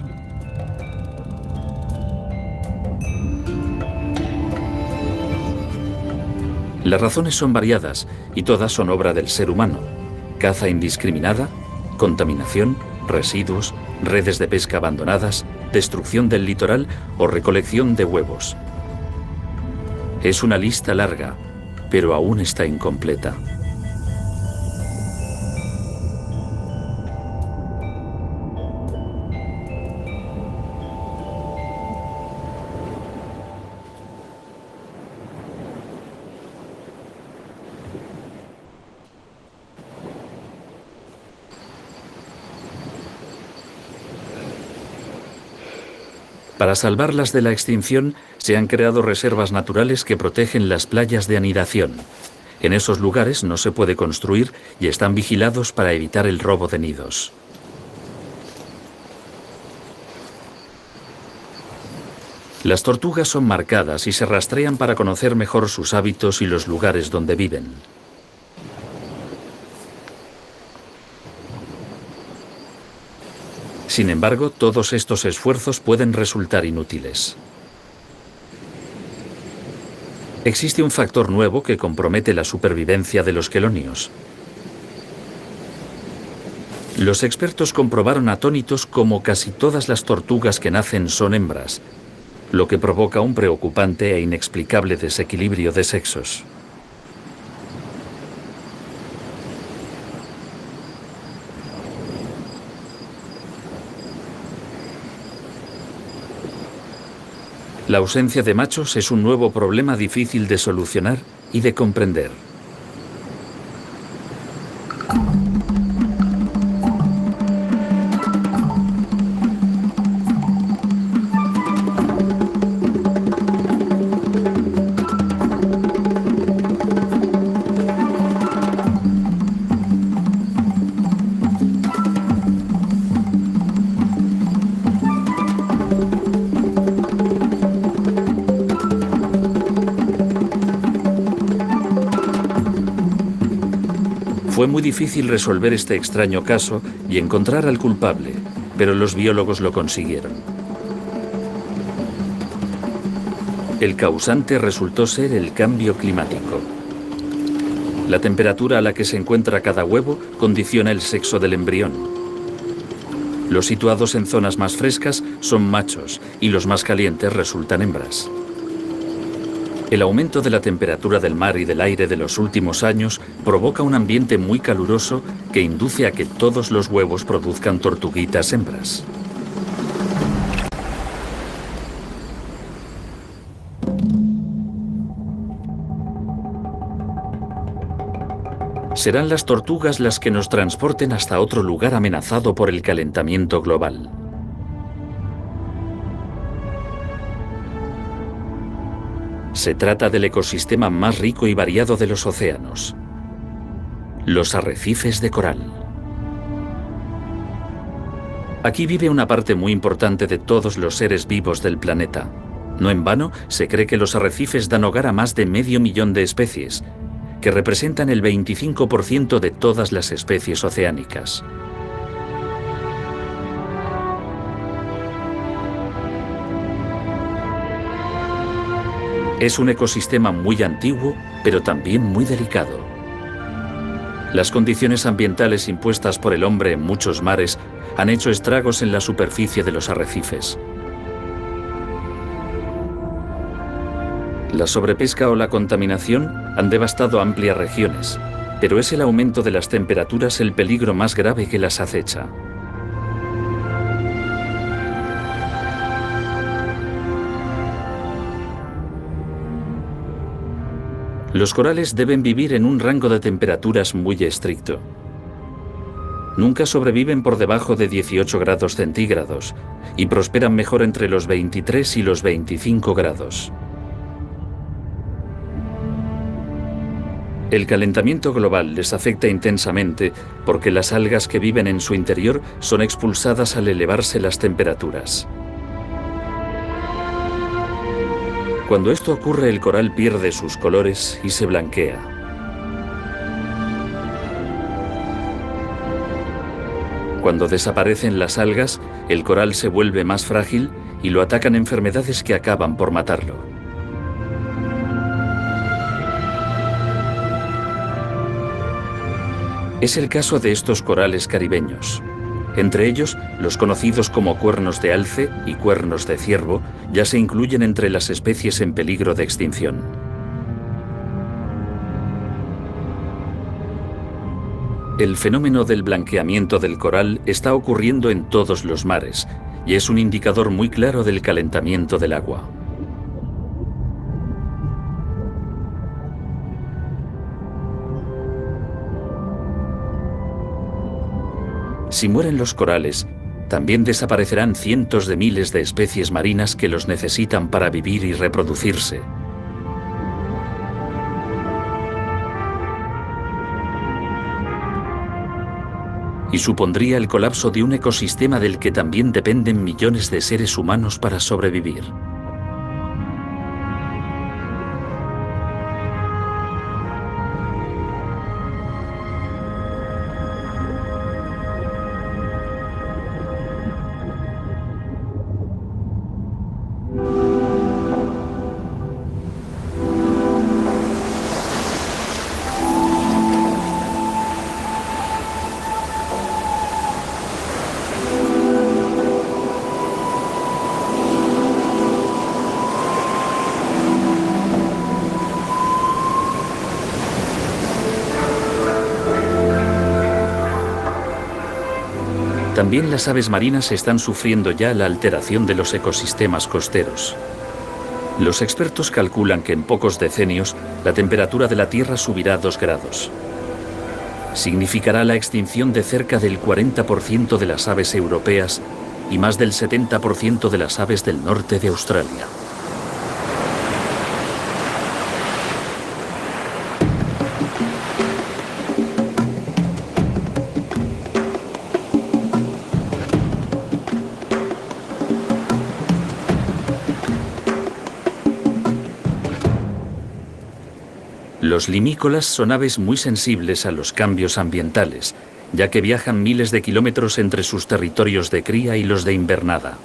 Las razones son variadas y todas son obra del ser humano. Caza indiscriminada, contaminación, residuos, redes de pesca abandonadas, destrucción del litoral o recolección de huevos. Es una lista larga, pero aún está incompleta. Para salvarlas de la extinción, se han creado reservas naturales que protegen las playas de anidación. En esos lugares no se puede construir y están vigilados para evitar el robo de nidos. Las tortugas son marcadas y se rastrean para conocer mejor sus hábitos y los lugares donde viven. Sin embargo, todos estos esfuerzos pueden resultar inútiles. Existe un factor nuevo que compromete la supervivencia de los quelonios. Los expertos comprobaron atónitos cómo casi todas las tortugas que nacen son hembras, lo que provoca un preocupante e inexplicable desequilibrio de sexos. La ausencia de machos es un nuevo problema difícil de solucionar y de comprender. Fue muy difícil resolver este extraño caso y encontrar al culpable, pero los biólogos lo consiguieron. El causante resultó ser el cambio climático. La temperatura a la que se encuentra cada huevo condiciona el sexo del embrión. Los situados en zonas más frescas son machos y los más calientes resultan hembras. El aumento de la temperatura del mar y del aire de los últimos años provoca un ambiente muy caluroso que induce a que todos los huevos produzcan tortuguitas hembras. Serán las tortugas las que nos transporten hasta otro lugar amenazado por el calentamiento global. Se trata del ecosistema más rico y variado de los océanos, los arrecifes de coral. Aquí vive una parte muy importante de todos los seres vivos del planeta. No en vano, se cree que los arrecifes dan hogar a más de 500.000 de especies, que representan el 25% de todas las especies oceánicas. Es un ecosistema muy antiguo, pero también muy delicado. Las condiciones ambientales impuestas por el hombre en muchos mares han hecho estragos en la superficie de los arrecifes. La sobrepesca o la contaminación han devastado amplias regiones, pero es el aumento de las temperaturas el peligro más grave que las acecha. Los corales deben vivir en un rango de temperaturas muy estricto. nunca sobreviven por debajo de 18 grados centígrados y prosperan mejor entre los 23 y los 25 grados. El calentamiento global les afecta intensamente porque las algas que viven en su interior son expulsadas al elevarse las temperaturas. Cuando esto ocurre, el coral pierde sus colores y se blanquea. Cuando desaparecen las algas, el coral se vuelve más frágil y lo atacan enfermedades que acaban por matarlo. Es el caso de estos corales caribeños. Entre ellos, los conocidos como cuernos de alce y cuernos de ciervo ya se incluyen entre las especies en peligro de extinción. El fenómeno del blanqueamiento del coral está ocurriendo en todos los mares y es un indicador muy claro del calentamiento del agua. Si mueren los corales, también desaparecerán cientos de miles de especies marinas que los necesitan para vivir y reproducirse. Y supondría el colapso de un ecosistema del que también dependen millones de seres humanos para sobrevivir. También las aves marinas están sufriendo ya la alteración de los ecosistemas costeros. Los expertos calculan que en pocos decenios la temperatura de la Tierra subirá 2 grados. Significará la extinción de cerca del 40% de las aves europeas y más del 70% de las aves del norte de Australia. Los limícolas son aves muy sensibles a los cambios ambientales, ya que viajan miles de kilómetros entre sus territorios de cría y los de invernada.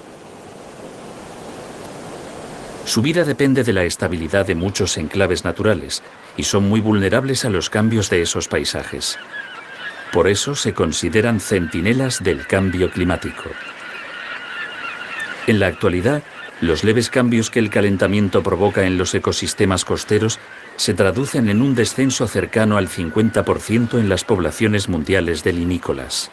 Su vida depende de la estabilidad de muchos enclaves naturales y son muy vulnerables a los cambios de esos paisajes. Por eso se consideran centinelas del cambio climático. En la actualidad, los leves cambios que el calentamiento provoca en los ecosistemas costeros se traducen en un descenso cercano al 50% en las poblaciones mundiales de limícolas.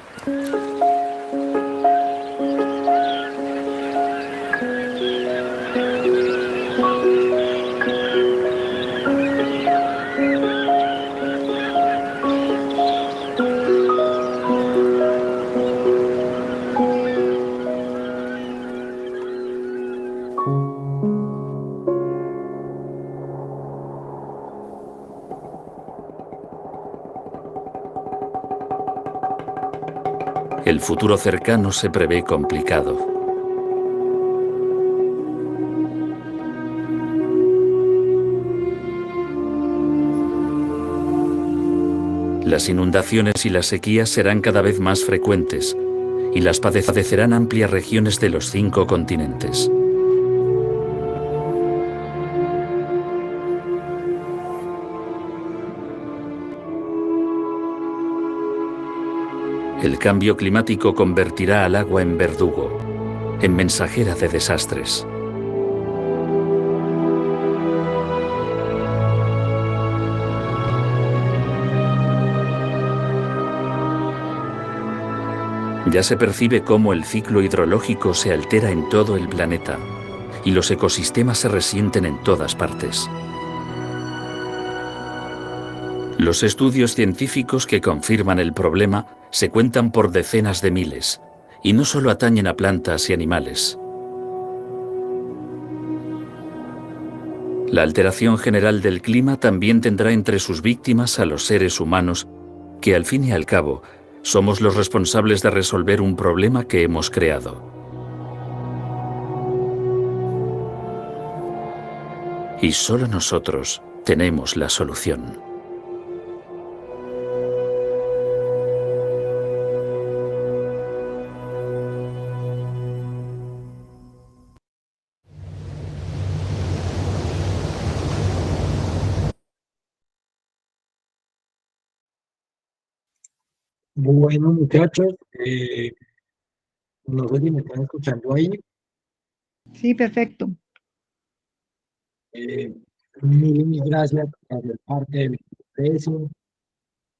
El futuro cercano se prevé complicado. Las inundaciones y las sequías serán cada vez más frecuentes y las padecerán amplias regiones de los 5 continentes. El cambio climático convertirá al agua en verdugo, en mensajera de desastres. Ya se percibe cómo el ciclo hidrológico se altera en todo el planeta y los ecosistemas se resienten en todas partes. Los estudios científicos que confirman el problema se cuentan por decenas de miles, y no solo atañen a plantas y animales. La alteración general del clima también tendrá entre sus víctimas a los seres humanos, que al fin y al cabo somos los responsables de resolver un problema que hemos creado. Y solo nosotros tenemos la solución. Bueno, muchachos, no sé si me están escuchando ahí. Sí, perfecto. Mil gracias por ser parte de mi proceso.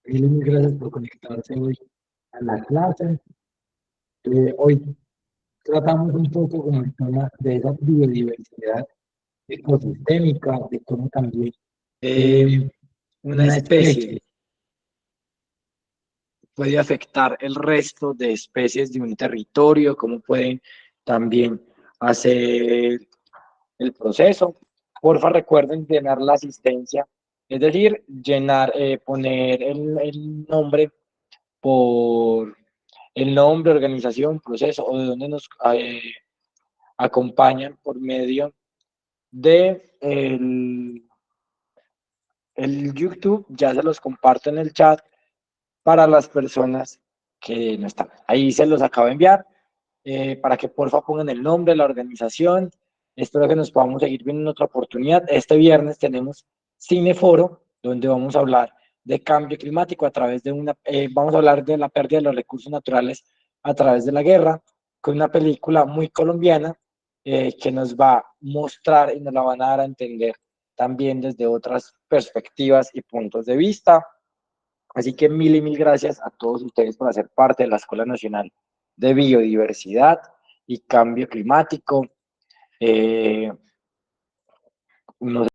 Mil gracias por conectarse hoy a la clase. Hoy tratamos un poco como el tema de esa biodiversidad ecosistémica, de cómo también una especie puede afectar el resto de especies de un territorio, cómo pueden también hacer el proceso. Porfa, recuerden llenar la asistencia, es decir, poner el nombre por el nombre, organización, proceso o de dónde nos acompañan por medio de el YouTube. Ya se los comparto en el chat para las personas que no están. Ahí se los acabo de enviar para que porfa pongan el nombre, la organización. Espero que nos podamos seguir viendo en otra oportunidad. Este viernes tenemos Cineforo, donde vamos a hablar de cambio climático a través de vamos a hablar de la pérdida de los recursos naturales a través de la guerra, con una película muy colombiana que nos va a mostrar y nos la van a dar a entender también desde otras perspectivas y puntos de vista. Así que mil y mil gracias a todos ustedes por hacer parte de la Escuela Nacional de Biodiversidad y Cambio Climático.